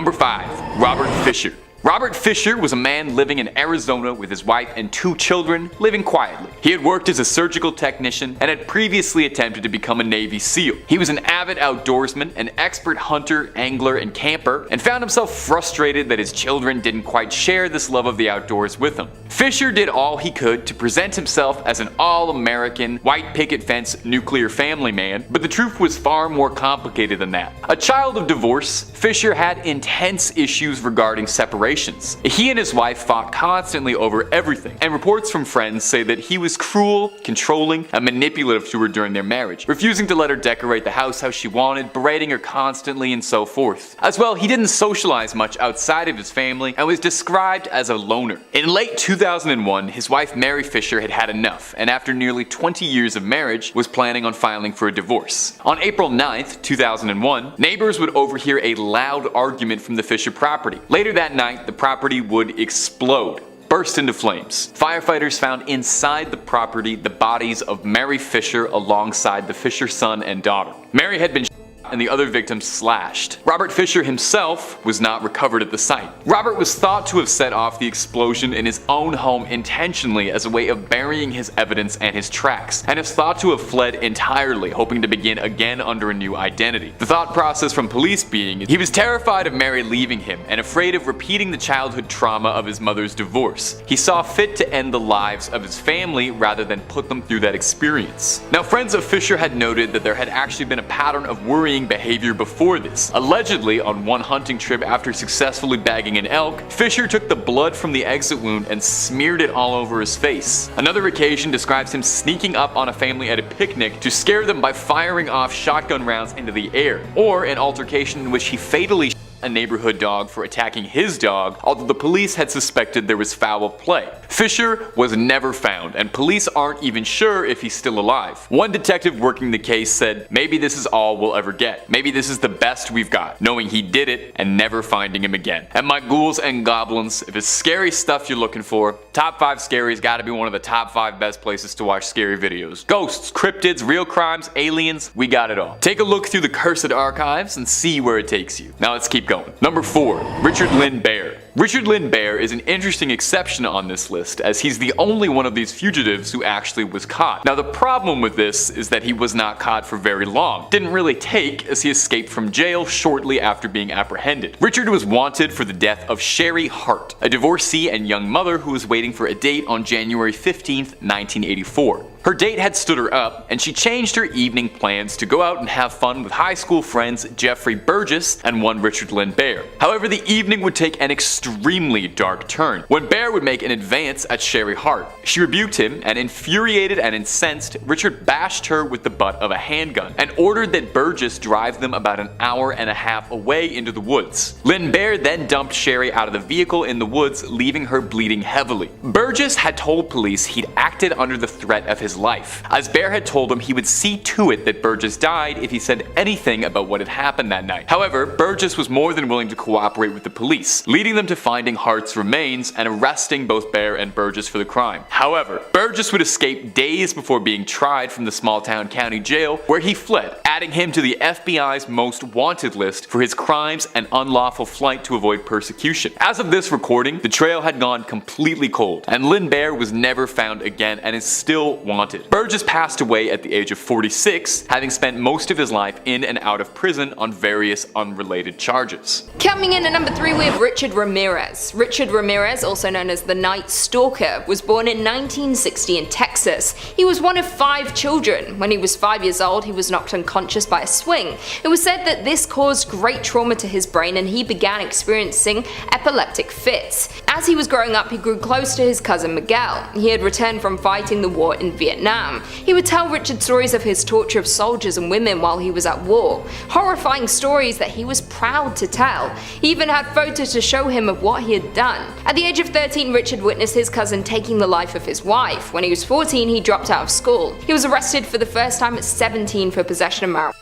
Number 5. Robert Fisher. Robert Fisher was a man living in Arizona with his wife and 2 children, living quietly. He had worked as a surgical technician and had previously attempted to become a Navy SEAL. He was an avid outdoorsman, an expert hunter, angler, and camper, and found himself frustrated that his children didn't quite share this love of the outdoors with him. Fisher did all he could to present himself as an all-American, white picket fence, nuclear family man, but the truth was far more complicated than that. A child of divorce, Fisher had intense issues regarding separation. He and his wife fought constantly over everything, and reports from friends say that he was cruel, controlling, and manipulative to her during their marriage, refusing to let her decorate the house how she wanted, berating her constantly, and so forth. As well, he didn't socialize much outside of his family and was described as a loner. In late 2001, his wife Mary Fisher had had enough, and after nearly 20 years of marriage, was planning on filing for a divorce. On April 9th, 2001, neighbors would overhear a loud argument from the Fisher property. Later that night, the property would explode, burst into flames. Firefighters found inside the property the bodies of Mary Fisher alongside the Fisher son and daughter. Mary had been shot and the other victims slashed. Robert Fisher himself was not recovered at the site. Robert was thought to have set off the explosion in his own home intentionally as a way of burying his evidence and his tracks, and is thought to have fled entirely, hoping to begin again under a new identity. The thought process from police being he was terrified of Mary leaving him and afraid of repeating the childhood trauma of his mother's divorce. He saw fit to end the lives of his family rather than put them through that experience. Now, friends of Fisher had noted that there had actually been a pattern of worrying behavior before this. Allegedly, on one hunting trip after successfully bagging an elk, Fisher took the blood from the exit wound and smeared it all over his face. Another occasion describes him sneaking up on a family at a picnic to scare them by firing off shotgun rounds into the air, or an altercation in which he fatally a neighborhood dog for attacking his dog, although the police had suspected there was foul play. Fisher was never found, and police aren't even sure if he's still alive. One detective working the case said, "Maybe this is all we'll ever get. Maybe this is the best we've got, knowing he did it and never finding him again." And my ghouls and goblins, if it's scary stuff you're looking for, Top 5 Scary's gotta be one of the top 5 best places to watch scary videos. Ghosts, cryptids, real crimes, aliens, we got it all. Take a look through the cursed archives and see where it takes you. Now let's keep going. Number 4. Richard Lyn Bayer. Richard Lyn Bayer is an interesting exception on this list, as he's the only one of these fugitives who actually was caught. Now, the problem with this is that he was not caught for very long. Didn't really take, as he escaped from jail shortly after being apprehended. Richard was wanted for the death of Sherry Hart, a divorcee and young mother who was waiting for a date on January 15th, 1984. Her date had stood her up, and she changed her evening plans to go out and have fun with high school friends Jeffrey Burgess and one Richard Lyn Bayer. However, the evening would take an extremely dark turn when Bayer would make an advance at Sherry Hart. She rebuked him, and infuriated and incensed, Richard bashed her with the butt of a handgun and ordered that Burgess drive them about an hour and a half away into the woods. Lyn Bayer then dumped Sherry out of the vehicle in the woods, leaving her bleeding heavily. Burgess had told police he'd acted under the threat of his life, as Bayer had told him he would see to it that Burgess died if he said anything about what had happened that night. However, Burgess was more than willing to cooperate with the police, leading them to finding Hart's remains and arresting both Bayer and Burgess for the crime. However, Burgess would escape days before being tried from the small-town county jail, where he fled, adding him to the FBI's most wanted list for his crimes and unlawful flight to avoid persecution. As of this recording, the trail had gone completely cold, and Lyn Bayer was never found again and is still wanted. Burgess passed away at the age of 46, having spent most of his life in and out of prison on various unrelated charges. Coming in at number 3, we have Richard Ramirez. Richard Ramirez, also known as the Night Stalker, was born in 1960 in Texas. He was one of 5 children. When he was 5 years old, he was knocked unconscious by a swing. It was said that this caused great trauma to his brain, and he began experiencing epileptic fits. As he was growing up, he grew close to his cousin Miguel. He had returned from fighting the war in Vietnam. He would tell Richard stories of his torture of soldiers and women while he was at war. Horrifying stories that he was proud to tell. He even had photos to show him of what he had done. At the age of 13, Richard witnessed his cousin taking the life of his wife. When he was 14, he dropped out of school. He was arrested for the first time at 17 for possession of marijuana.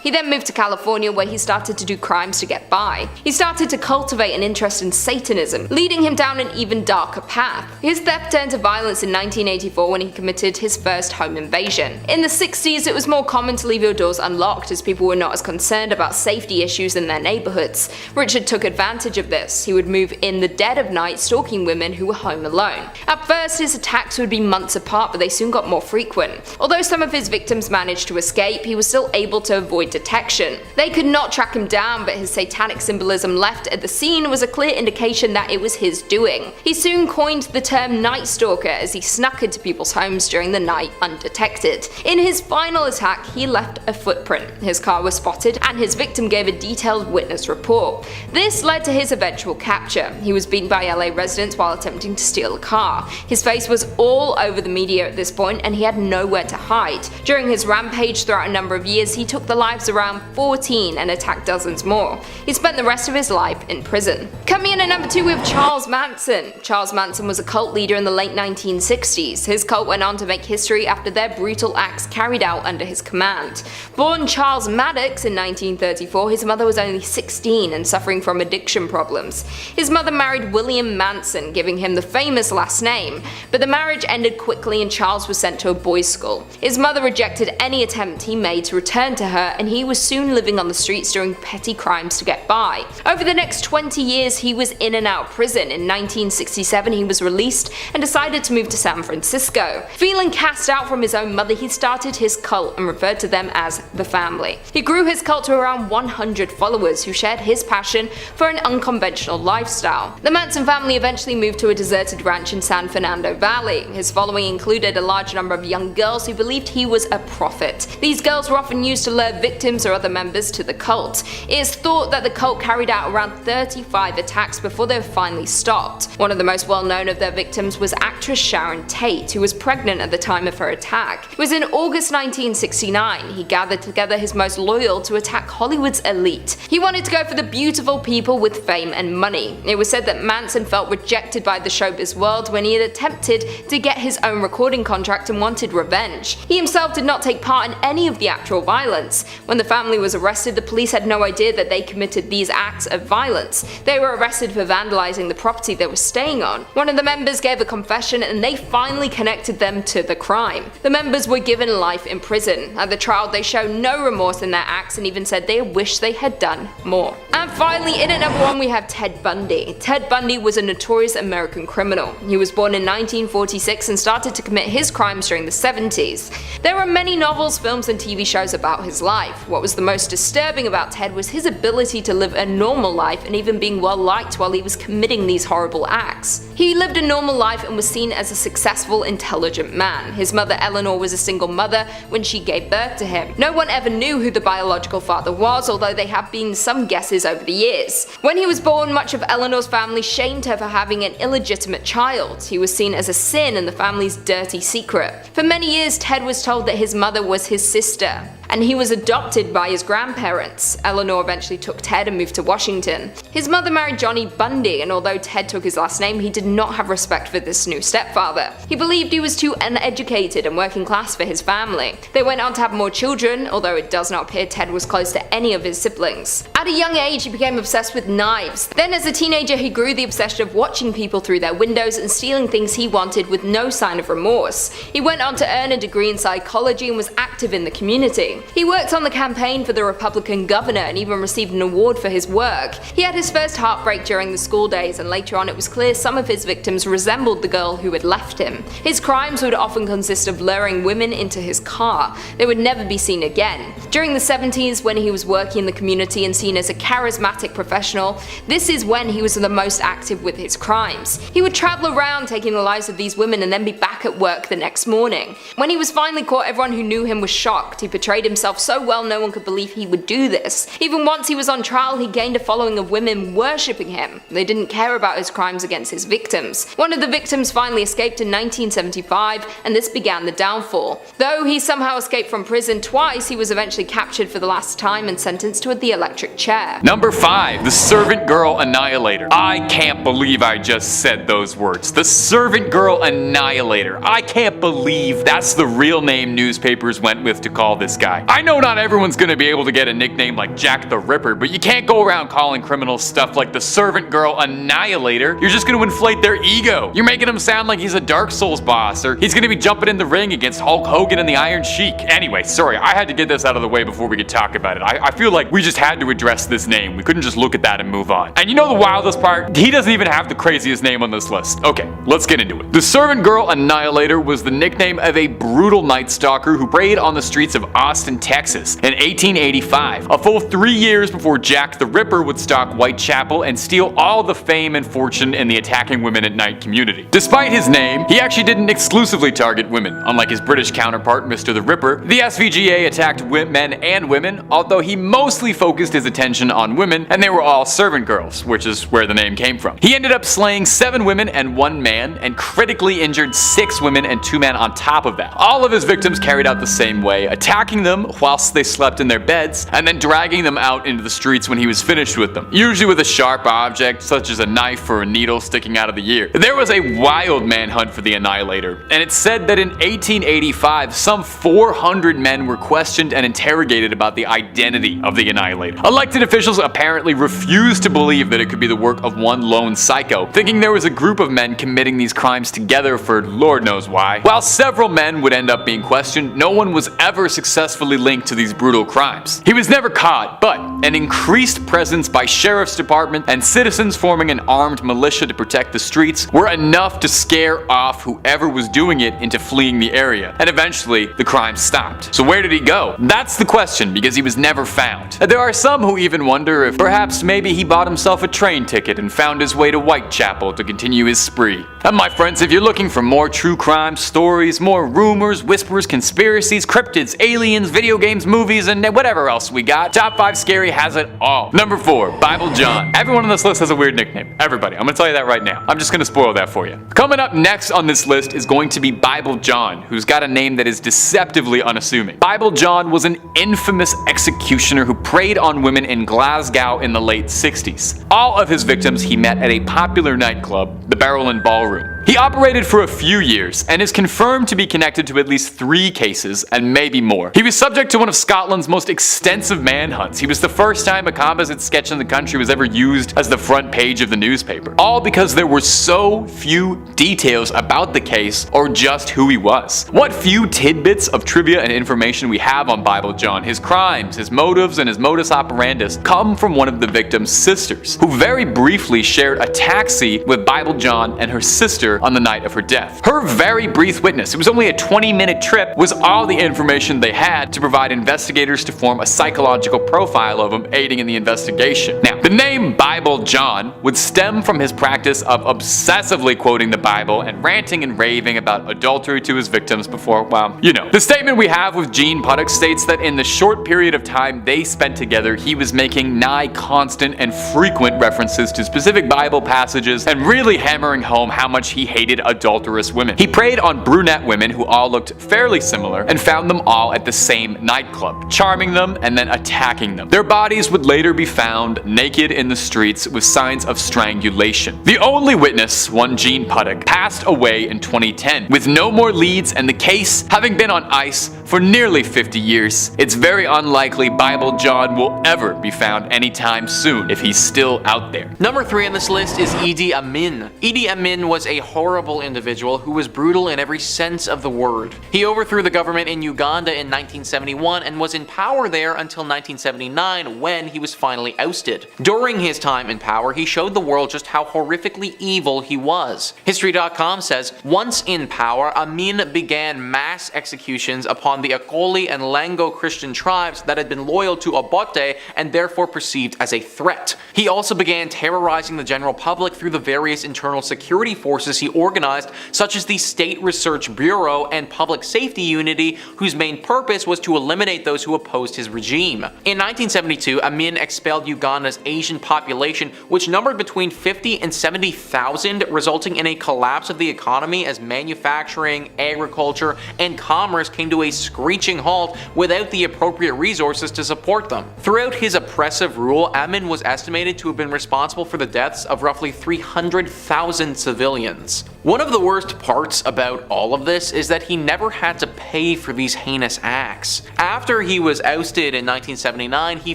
He then moved to California, where he started to do crimes to get by. He started to cultivate an interest in Satanism, leading him down an even darker path. His theft turned to violence in 1984 when he committed his first home invasion. In the 60s, it was more common to leave your doors unlocked as people were not as concerned about safety issues in their neighborhoods. Richard took advantage of this. He would move in the dead of night, stalking women who were home alone. At first, his attacks would be months apart, but they soon got more frequent. Although some of his victims managed to escape, he was still able to avoid detection. They could not track him down, but his satanic symbolism left at the scene was a clear indication that it was his doing. He soon coined the term Night Stalker as he snuck into people's homes during the night undetected. In his final attack, he left a footprint. His car was spotted, and his victim gave a detailed witness report. This led to his eventual capture. He was beaten by LA residents while attempting to steal a car. His face was all over the media at this point, and he had nowhere to hide. During his rampage throughout a number of years, he took the lives around 14 and attacked dozens more. He spent the rest of his life in prison. Coming in at number 2, we have Charles Manson. Charles Manson was a cult leader in the late 1960s. His cult went on to make history after their brutal acts carried out under his command. Born Charles Maddox in 1934, his mother was only 16 and suffering from addiction problems. His mother married William Manson, giving him the famous last name, but the marriage ended quickly and Charles was sent to a boys' school. His mother rejected any attempt he made to return to her, and he was soon living on the streets doing petty crimes to get by. Over the next 20 years, he was in and out of prison. In 1967, he was released and decided to move to San Francisco. Feeling cast out from his own mother, he started his cult and referred to them as the family. He grew his cult to around 100 followers who shared his passion for an unconventional lifestyle. The Manson family eventually moved to a deserted ranch in San Fernando Valley. His following included a large number of young girls who believed he was a prophet. These girls were often used to lure victims or other members to the cult. It is thought that the cult carried out around 35 attacks before they were finally stopped. One of the most well-known of their victims was actress Sharon Tate, who was pregnant at the time of her attack. It was in August 1969 he gathered together his most loyal to attack Hollywood's elite. He wanted to go for the beautiful people with fame and money. It was said that Manson felt rejected by the showbiz world when he had attempted to get his own recording contract and wanted revenge. He himself did not take part in any of the actual violence. When the family was arrested, the police had no idea that they committed these acts of violence. They were arrested for vandalizing the property they were staying on. One of the members gave a confession and they finally connected them to the crime. The members were given life in prison. At the trial, they showed no remorse in their acts and even said they wished they had done more. And finally, in at number 1, we have Ted Bundy. Ted Bundy was a notorious American criminal. He was born in 1946 and started to commit his crimes during the 70s. There are many novels, films, and TV shows about his life. What was the most disturbing about Ted was his ability to live a normal life and even being well liked while he was committing these horrible acts. He lived a normal life and was seen as a successful, intelligent man. His mother Eleanor was a single mother when she gave birth to him. No one ever knew who the biological father was, although there have been some guesses over the years. When he was born, much of Eleanor's family shamed her for having an illegitimate child. He was seen as a sin and the family's dirty secret. For many years, Ted was told that his mother was his sister, and he was adopted by his grandparents. Eleanor eventually took Ted and moved to Washington. His mother married Johnny Bundy, and although Ted took his last name, he did not have respect for this new stepfather. He believed he was too uneducated and working class for his family. They went on to have more children, although it does not appear Ted was close to any of his siblings. At a young age, he became obsessed with knives. Then as a teenager, he grew the obsession of watching people through their windows and stealing things he wanted with no sign of remorse. He went on to earn a degree in psychology and was active in the community. He worked on the campaign for the Republican governor and even received an award for his work. He had his first heartbreak during the school days, and later on it was clear some of his victims resembled the girl who had left him. His crimes would often consist of luring women into his car. They would never be seen again. During the 70s, when he was working in the community and seen as a charismatic professional, this is when he was the most active with his crimes. He would travel around taking the lives of these women and then be back at work the next morning. When he was finally caught, everyone who knew him was shocked. He portrayed himself so well no one could believe he would do this. Even once he was on trial, he gained a following of women worshipping him. They didn't care about his crimes against his victims. One of the victims finally escaped in 1975, and this began the downfall. Though he somehow escaped from prison twice, he was eventually captured for the last time and sentenced to the electric chair. Number 5, the Servant Girl Annihilator. I can't believe I just said those words. The Servant Girl Annihilator. I can't believe that's the real name newspapers went with to call this guy. guy. I know not everyone's gonna be able to get a nickname like Jack the Ripper, but you can't go around calling criminals stuff like the servant girl Annihilator. You're just gonna inflate their ego. You're making him sound like he's a Dark Souls boss, or he's gonna be jumping in the ring against Hulk Hogan and the Iron Sheik. Anyway, sorry, I had to get this out of the way before we could talk about it. I feel like we just had to address this name. We couldn't just look at that and move on. And you know the wildest part? He doesn't even have the craziest name on this list. Okay, let's get into it. The servant girl Annihilator was the nickname of a brutal night stalker who preyed on the streets of Austin, Texas in 1885, a full 3 years before Jack the Ripper would stalk Whitechapel and steal all the fame and fortune in the attacking women at night community. Despite his name, he actually didn't exclusively target women. Unlike his British counterpart, Mr. the Ripper, the SVGA attacked men and women, although he mostly focused his attention on women, and they were all servant girls, which is where the name came from. He ended up slaying 7 women and 1 man, and critically injured 6 women and 2 men on top of that. All of his victims carried out the same way, attacking them whilst they slept in their beds, and then dragging them out into the streets when he was finished with them, usually with a sharp object such as a knife or a needle sticking out of the ear. There was a wild manhunt for the Annihilator, and it's said that in 1885 some 400 men were questioned and interrogated about the identity of the Annihilator. Elected officials apparently refused to believe that it could be the work of one lone psycho, thinking there was a group of men committing these crimes together for Lord knows why. While several men would end up being questioned, no one was ever successfully linked to these brutal crimes. He was never caught, but an increased presence by sheriff's department and citizens forming an armed militia to protect the streets were enough to scare off whoever was doing it into fleeing the area, and eventually the crime stopped. So where did he go? That's the question, because he was never found. There are some who even wonder if perhaps maybe he bought himself a train ticket and found his way to Whitechapel to continue his spree. And my friends, if you're looking for more true crime stories, more rumors, whispers, conspiracies, cryptids, aliens, video games, movies, and whatever else we got, Top 5 Scary has it all. Number 4, Bible John. Everyone on this list has a weird nickname. Everybody. I'm gonna tell you that right now. I'm just gonna spoil that for you. Coming up next on this list is going to be Bible John, who's got a name that is deceptively unassuming. Bible John was an infamous executioner who preyed on women in Glasgow in the late 60s. All of his victims he met at a popular nightclub, the Barrel and Ballroom. He operated for a few years and is confirmed to be connected to at least 3 cases and maybe more. He was subject to one of Scotland's most extensive manhunts. He was the first time a composite sketch in the country was ever used as the front page of the newspaper. All because there were so few details about the case or just who he was. What few tidbits of trivia and information we have on Bible John, his crimes, his motives, and his modus operandus come from one of the victim's sisters, who very briefly shared a taxi with Bible John and her sister on the night of her death. Her very brief witness, it was only a 20-minute trip, was all the information they had to provide investigators to form a psychological profile of him, aiding in the investigation. Now, the name Bible John would stem from his practice of obsessively quoting the Bible and ranting and raving about adultery to his victims before, well, you know. The statement we have with Gene Puttock states that in the short period of time they spent together, he was making nigh constant and frequent references to specific Bible passages and really hammering home how much he hated adulterous women. He preyed on brunette women who all looked fairly similar and found them all at the same nightclub, charming them and then attacking them. Their bodies would later be found naked in the streets with signs of strangulation. The only witness, one Gene Puttock, passed away in 2010, with no more leads and the case having been on ice for nearly 50 years. It's very unlikely Bible John will ever be found anytime soon if he's still out there. Number 3 on this list is Idi Amin. Idi Amin was a horrible individual who was brutal in every sense of the word. He overthrew the government in Uganda in 1971 and was in power there until 1979, when he was finally ousted. During his time in power, he showed the world just how horrifically evil he was. History.com says, once in power, Amin began mass executions upon the Akoli and Lango Christian tribes that had been loyal to Obote and therefore perceived as a threat. He also began terrorizing the general public through the various internal security forces he organized, such as the State Research Bureau and Public Safety Unity, whose main purpose was to eliminate those who opposed his regime. In 1972, Amin expelled Uganda's Asian population, which numbered between 50 and 70,000, resulting in a collapse of the economy as manufacturing, agriculture, and commerce came to a screeching halt without the appropriate resources to support them. Throughout his oppressive rule, Amin was estimated to have been responsible for the deaths of roughly 300,000 civilians. One of the worst parts about all of this is that he never had to pay for these heinous acts. After he was ousted in 1979, he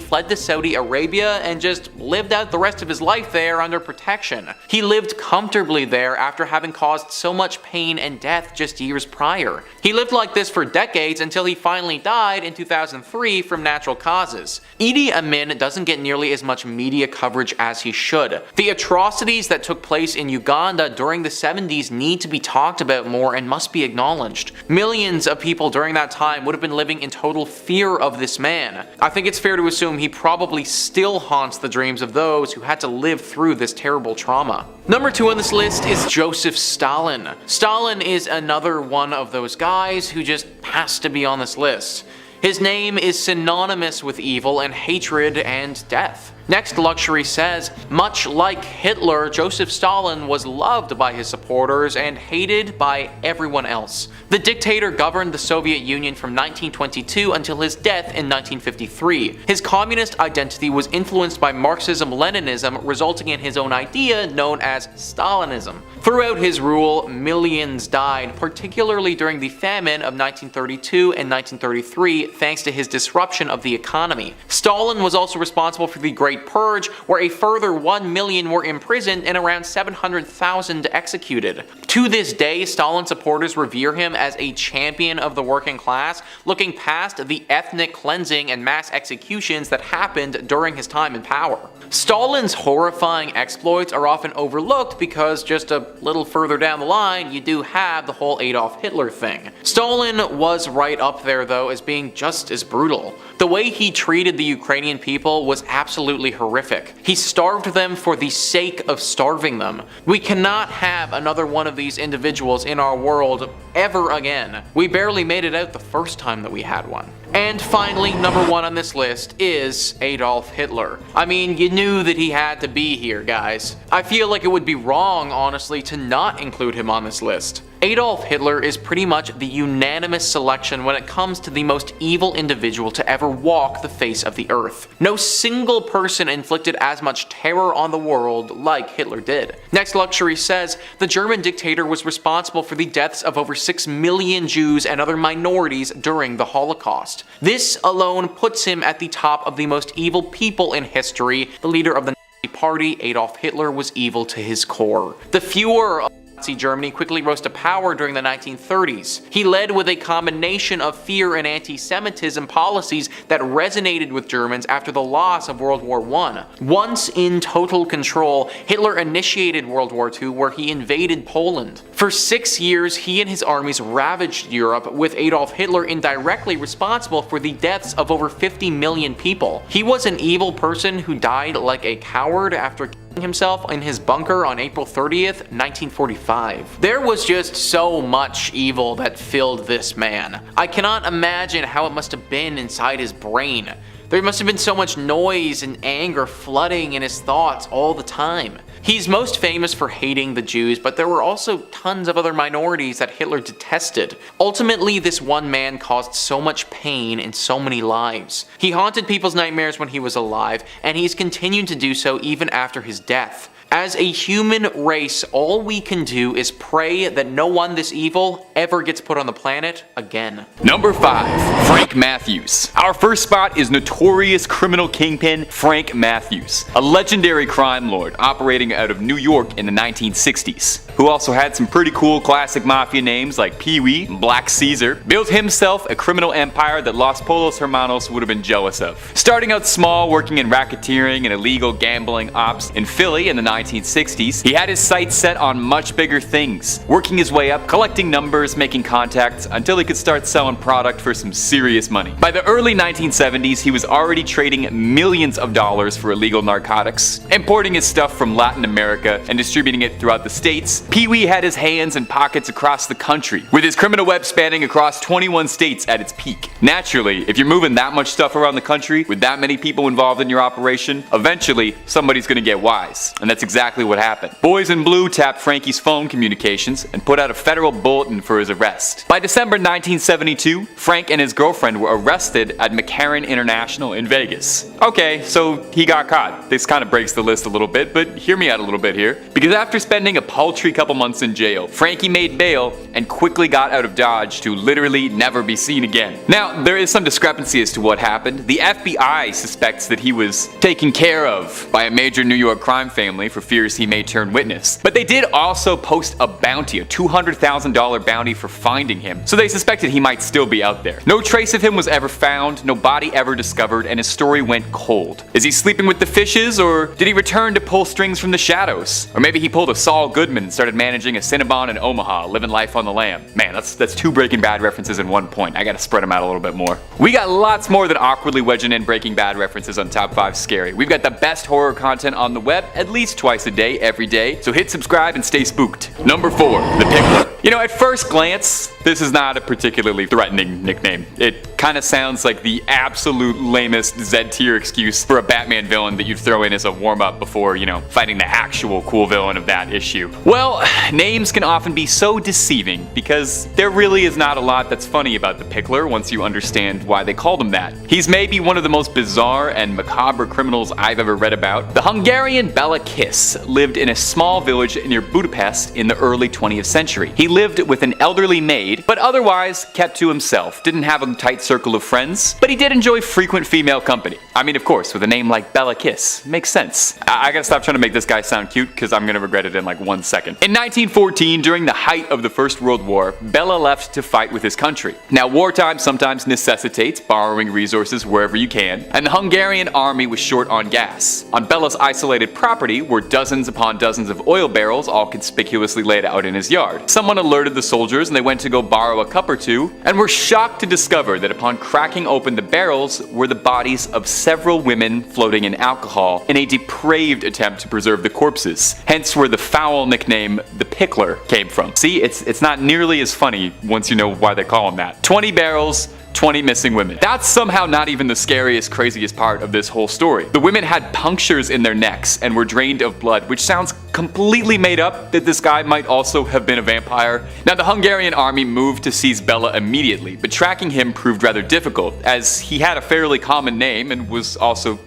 fled to Saudi Arabia and just lived out the rest of his life there under protection. He lived comfortably there after having caused so much pain and death just years prior. He lived like this for decades until he finally died in 2003 from natural causes. Idi Amin doesn't get nearly as much media coverage as he should. The atrocities that took place in Uganda during the 70s need to be talked about more and must be acknowledged. Millions of people during that time would have been living in total fear of this man. I think it's fair to assume he probably still haunts the dreams of those who had to live through this terrible trauma. Number 2 on this list is Joseph Stalin. Stalin is another one of those guys who just has to be on this list. His name is synonymous with evil and hatred and death. Next, Luxury says, much like Hitler, Joseph Stalin was loved by his supporters and hated by everyone else. The dictator governed the Soviet Union from 1922 until his death in 1953. His communist identity was influenced by Marxism-Leninism, resulting in his own idea known as Stalinism. Throughout his rule, millions died, particularly during the famine of 1932 and 1933, thanks to his disruption of the economy. Stalin was also responsible for the Great Purge, where a further 1 million were imprisoned and around 700,000 executed. To this day, Stalin supporters revere him as a champion of the working class, looking past the ethnic cleansing and mass executions that happened during his time in power. Stalin's horrifying exploits are often overlooked because just a little further down the line, you do have the whole Adolf Hitler thing. Stalin was right up there though as being just as brutal. The way he treated the Ukrainian people was absolutely horrific. He starved them for the sake of starving them. We cannot have another one of these individuals in our world ever again. We barely made it out the first time that we had one. And finally, number 1 on this list is Adolf Hitler. I mean, you knew that he had to be here, guys. I feel like it would be wrong, honestly, to not include him on this list. Adolf Hitler is pretty much the unanimous selection when it comes to the most evil individual to ever walk the face of the earth. No single person inflicted as much terror on the world like Hitler did. Next, Luxury says, the German dictator was responsible for the deaths of over 6 million Jews and other minorities during the Holocaust. This alone puts him at the top of the most evil people in history. The leader of the Nazi Party, Adolf Hitler, was evil to his core. The Fuhrer of Nazi Germany quickly rose to power during the 1930s. He led with a combination of fear and anti-Semitism policies that resonated with Germans after the loss of World War I. Once in total control, Hitler initiated World War II, where he invaded Poland. For 6 years, he and his armies ravaged Europe, with Adolf Hitler indirectly responsible for the deaths of over 50 million people. He was an evil person who died like a coward after himself in his bunker on April 30th, 1945. There was just so much evil that filled this man. I cannot imagine how it must have been inside his brain. There must have been so much noise and anger flooding in his thoughts all the time. He's most famous for hating the Jews, but there were also tons of other minorities that Hitler detested. Ultimately, this one man caused so much pain in so many lives. He haunted people's nightmares when he was alive, and he's continued to do so even after his death. As a human race, all we can do is pray that no one this evil ever gets put on the planet again. Number 5. Frank Matthews. Our first spot is notorious criminal kingpin Frank Matthews, a legendary crime lord operating out of New York in the 1960s, who also had some pretty cool classic mafia names like Pee-wee and Black Caesar. Built himself a criminal empire that Los Polos Hermanos would have been jealous of. Starting out small, working in racketeering and illegal gambling ops in Philly in the 1960s, he had his sights set on much bigger things, working his way up, collecting numbers, making contacts, until he could start selling product for some serious money. By the early 1970s, he was already trading millions of dollars for illegal narcotics, importing his stuff from Latin America and distributing it throughout the states. Pee-wee had his hands and pockets across the country, with his criminal web spanning across 21 states at its peak. Naturally, if you're moving that much stuff around the country with that many people involved in your operation, eventually somebody's gonna get wise, and that's exactly what happened. Boys in Blue tapped Frankie's phone communications and put out a federal bulletin for his arrest. By December 1972, Frank and his girlfriend were arrested at McCarran International in Vegas. Okay, so he got caught. This kind of breaks the list a little bit, but hear me me out a little bit here, because after spending a paltry couple months in jail, Frankie made bail and quickly got out of Dodge to literally never be seen again. Now, there is some discrepancy as to what happened. The FBI suspects that he was taken care of by a major New York crime family for fears he may turn witness. But they did also post a bounty, a $200,000 bounty for finding him, so they suspected he might still be out there. No trace of him was ever found, no body ever discovered, and his story went cold. Is he sleeping with the fishes, or did he return to pull strings from the shadows? Or maybe he pulled a Saul Goodman and started managing a Cinnabon in Omaha, living life on the lam. Man, that's two Breaking Bad references in one point. I gotta spread them out a little bit more. We got lots more than awkwardly wedging in Breaking Bad references on Top 5 Scary. We've got the best horror content on the web at least twice a day, every day, so hit subscribe and stay spooked. Number 4, the Pickler. You know, at first glance, this is not a particularly threatening nickname. It kind of sounds like the absolute lamest Z-tier excuse for a Batman villain that you'd throw in as a warm-up before, fighting the actual cool villain of that issue. Well, names can often be so deceiving because there really is not a lot that's funny about the Pickler once you understand why they called him that. He's maybe one of the most bizarre and macabre criminals I've ever read about. The Hungarian Bela Kiss lived in a small village near Budapest in the early 20th century. He lived with an elderly maid, but otherwise kept to himself, didn't have a tight circle of friends, but he did enjoy frequent female company. I mean, of course, with a name like Bela Kiss, makes sense. I gotta stop trying to make this guy sound cute, because I'm gonna regret it in like 1 second. In 1914, during the height of the First World War, Bela left to fight with his country. Now, wartime sometimes necessitates borrowing resources wherever you can, and the Hungarian army was short on gas. On Bela's isolated property were dozens upon dozens of oil barrels, all conspicuously laid out in his yard. Someone alerted the soldiers, and they went to go borrow a cup or two, and were shocked to discover that upon cracking open the barrels were the bodies of several women floating in alcohol in a depraved attempt to preserve the corpses, hence where the foul nickname the Pickler came from. See, it's not nearly as funny once you know why they call him that. 20 barrels, 20 missing women. That's somehow not even the scariest, craziest part of this whole story. The women had punctures in their necks and were drained of blood, which sounds completely made up that this guy might also have been a vampire. Now, the Hungarian army moved to seize Bela immediately, but tracking him proved rather difficult, as he had a fairly common name and was also,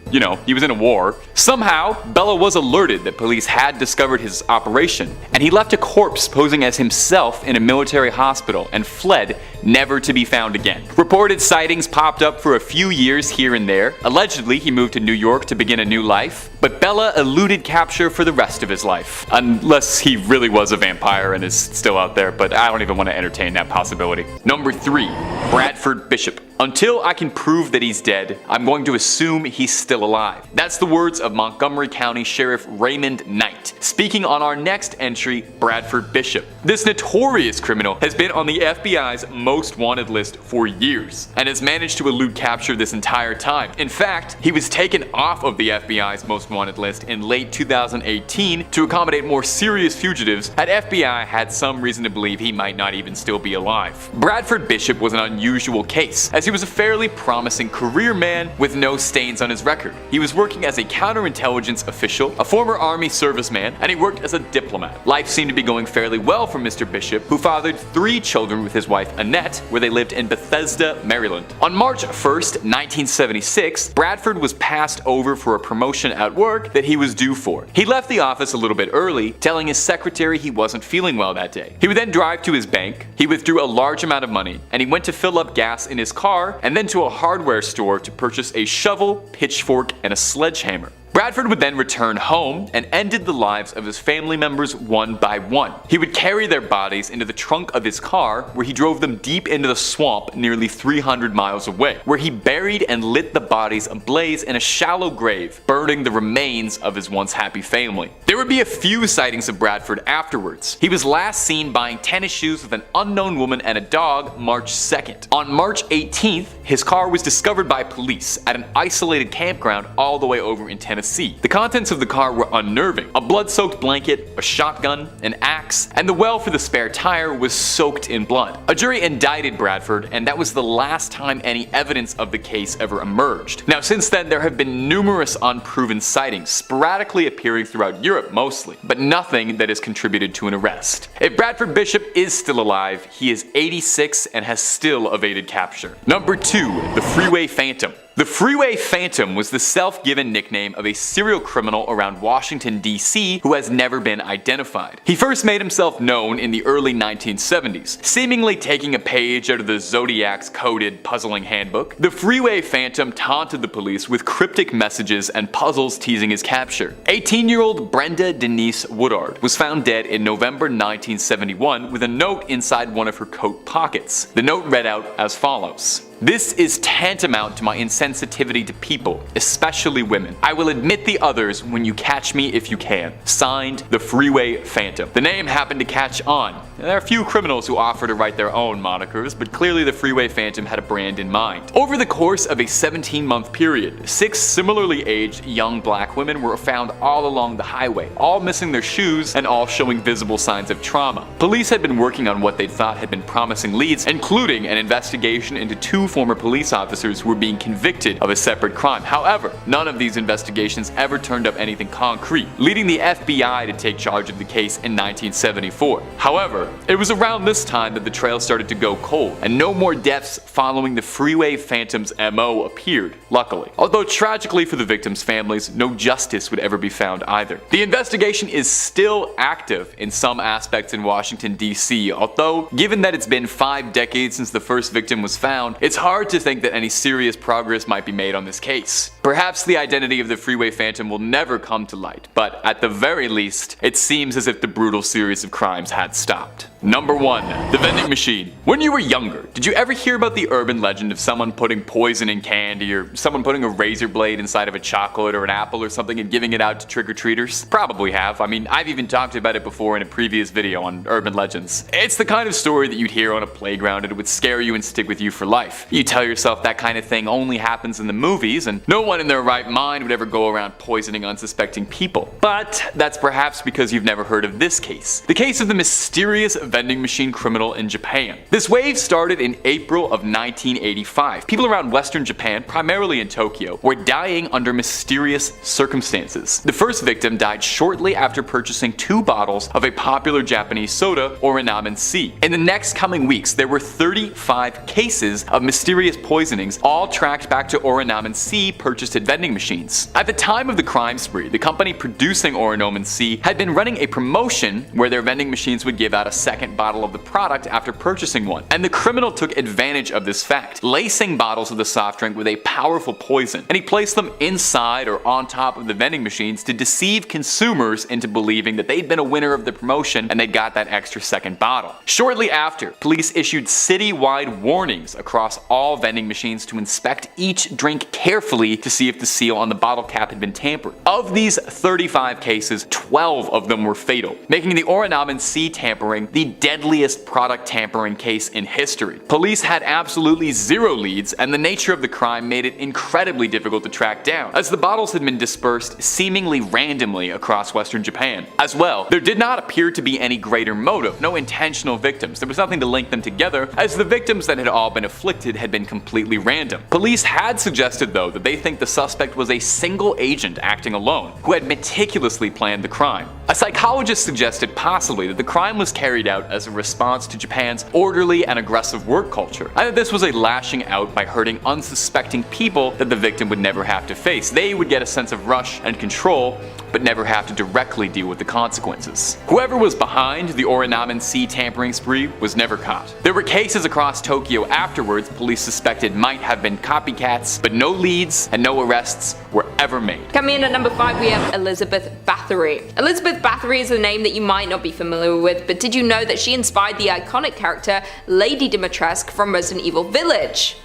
he was in a war. Somehow, Bela was alerted that police had discovered his operation, and he left a corpse posing as himself in a military hospital and fled, never to be found again. Reported sightings popped up for a few years here and there. Allegedly, he moved to New York to begin a new life, but Bela eluded capture for the rest of his life. Unless he really was a vampire and is still out there, but I don't even want to entertain that possibility. Number 3, Bradford Bishop. Until I can prove that he's dead, I'm going to assume he's still alive. That's the words of Montgomery County Sheriff Raymond Knight, speaking on our next entry, Bradford Bishop. This notorious criminal has been on the FBI's most wanted list for years, and has managed to elude capture this entire time. In fact, he was taken off of the FBI's most wanted list in late 2018 to accommodate more serious fugitives, had FBI had some reason to believe he might not even still be alive. Bradford Bishop was an unusual case, as he was a fairly promising career man with no stains on his record. He was working as a counterintelligence official, a former army serviceman, and he worked as a diplomat. Life seemed to be going fairly well for Mr. Bishop, who fathered 3 children with his wife Annette, where they lived in Bethesda, Maryland. On March 1st, 1976, Bradford was passed over for a promotion at work that he was due for. He left the office a little bit early, telling his secretary he wasn't feeling well that day. He would then drive to his bank, he withdrew a large amount of money, and he went to fill up gas in his car and then to a hardware store to purchase a shovel, pitchfork, and a sledgehammer. Bradford would then return home and ended the lives of his family members one by one. He would carry their bodies into the trunk of his car, where he drove them deep into the swamp nearly 300 miles away, where he buried and lit the bodies ablaze in a shallow grave, burning the remains of his once happy family. There would be a few sightings of Bradford afterwards. He was last seen buying tennis shoes with an unknown woman and a dog March 2nd. On March 18th, his car was discovered by police at an isolated campground all the way over in Tennessee. The contents of the car were unnerving. A blood-soaked blanket, a shotgun, an axe, and the well for the spare tire was soaked in blood. A jury indicted Bradford, and that was the last time any evidence of the case ever emerged. Now, since then, there have been numerous unproven sightings, sporadically appearing throughout Europe mostly, but nothing that has contributed to an arrest. If Bradford Bishop is still alive, he is 86 and has still evaded capture. Number 2, the Freeway Phantom. The Freeway Phantom was the self-given nickname of a serial criminal around Washington, D.C. who has never been identified. He first made himself known in the early 1970s, seemingly taking a page out of the Zodiac's coded puzzling handbook. The Freeway Phantom taunted the police with cryptic messages and puzzles teasing his capture. 18-year-old Brenda Denise Woodard was found dead in November 1971 with a note inside one of her coat pockets. The note read out as follows: "This is tantamount to my insensitivity to people, especially women. I will admit the others when you catch me if you can. Signed, the Freeway Phantom." The name happened to catch on. There are few criminals who offer to write their own monikers, but clearly the Freeway Phantom had a brand in mind. Over the course of a 17-month period, 6 similarly aged young black women were found all along the highway, all missing their shoes and all showing visible signs of trauma. Police had been working on what they thought had been promising leads, including an investigation into 2 former police officers who were being convicted of a separate crime. However, none of these investigations ever turned up anything concrete, leading the FBI to take charge of the case in 1974. However, it was around this time that the trail started to go cold, and no more deaths following the Freeway Phantom's MO appeared, luckily. Although tragically for the victims' families, no justice would ever be found either. The investigation is still active in some aspects in Washington, D.C., although given that it's been 5 decades since the first victim was found, it's hard to think that any serious progress might be made on this case. Perhaps the identity of the Freeway Phantom will never come to light, but at the very least, it seems as if the brutal series of crimes had stopped. Number 1. The vending machine. When you were younger, did you ever hear about the urban legend of someone putting poison in candy, or someone putting a razor blade inside of a chocolate or an apple or something and giving it out to trick-or-treaters? Probably have. I mean, I've even talked about it before in a previous video on urban legends. It's the kind of story that you'd hear on a playground and it would scare you and stick with you for life. You tell yourself that kind of thing only happens in the movies, and no one in their right mind would ever go around poisoning unsuspecting people. But that's perhaps because you've never heard of this case. The case of the mysterious vending machine criminal in Japan. This wave started in April of 1985. People around Western Japan, primarily in Tokyo, were dying under mysterious circumstances. The first victim died shortly after purchasing 2 bottles of a popular Japanese soda, Oronamin C. In the next coming weeks, there were 35 cases of mysterious poisonings, all tracked back to Oronamin C purchased at vending machines. At the time of the crime spree, the company producing Oronamin C had been running a promotion where their vending machines would give out a second bottle of the product after purchasing one, and the criminal took advantage of this fact, lacing bottles of the soft drink with a powerful poison, and he placed them inside or on top of the vending machines to deceive consumers into believing that they'd been a winner of the promotion and they got that extra second bottle. Shortly after, police issued citywide warnings across all vending machines to inspect each drink carefully to see if the seal on the bottle cap had been tampered. Of these 35 cases, 12 of them were fatal, making the Oronamin C tampering the deadliest product tampering case in history. Police had absolutely 0 leads, and the nature of the crime made it incredibly difficult to track down, as the bottles had been dispersed seemingly randomly across Western Japan. As well, there did not appear to be any greater motive, no intentional victims. There was nothing to link them together, as the victims that had all been afflicted had been completely random. Police had suggested, though, that they think the suspect was a single agent acting alone, who had meticulously planned the crime. A psychologist suggested possibly that the crime was carried out as a response to Japan's orderly and aggressive work culture, and that this was a lashing out by hurting unsuspecting people that the victim would never have to face. They would get a sense of rush and control, but never have to directly deal with the consequences. Whoever was behind the Oronamin C tampering spree was never caught. There were cases across Tokyo afterwards police suspected might have been copycats, but no leads and no arrests were ever made. Coming in at number 5, we have Elizabeth Báthory. Elizabeth Báthory is a name that you might not be familiar with, but did you know that she inspired the iconic character Lady Dimitrescu from Resident Evil Village?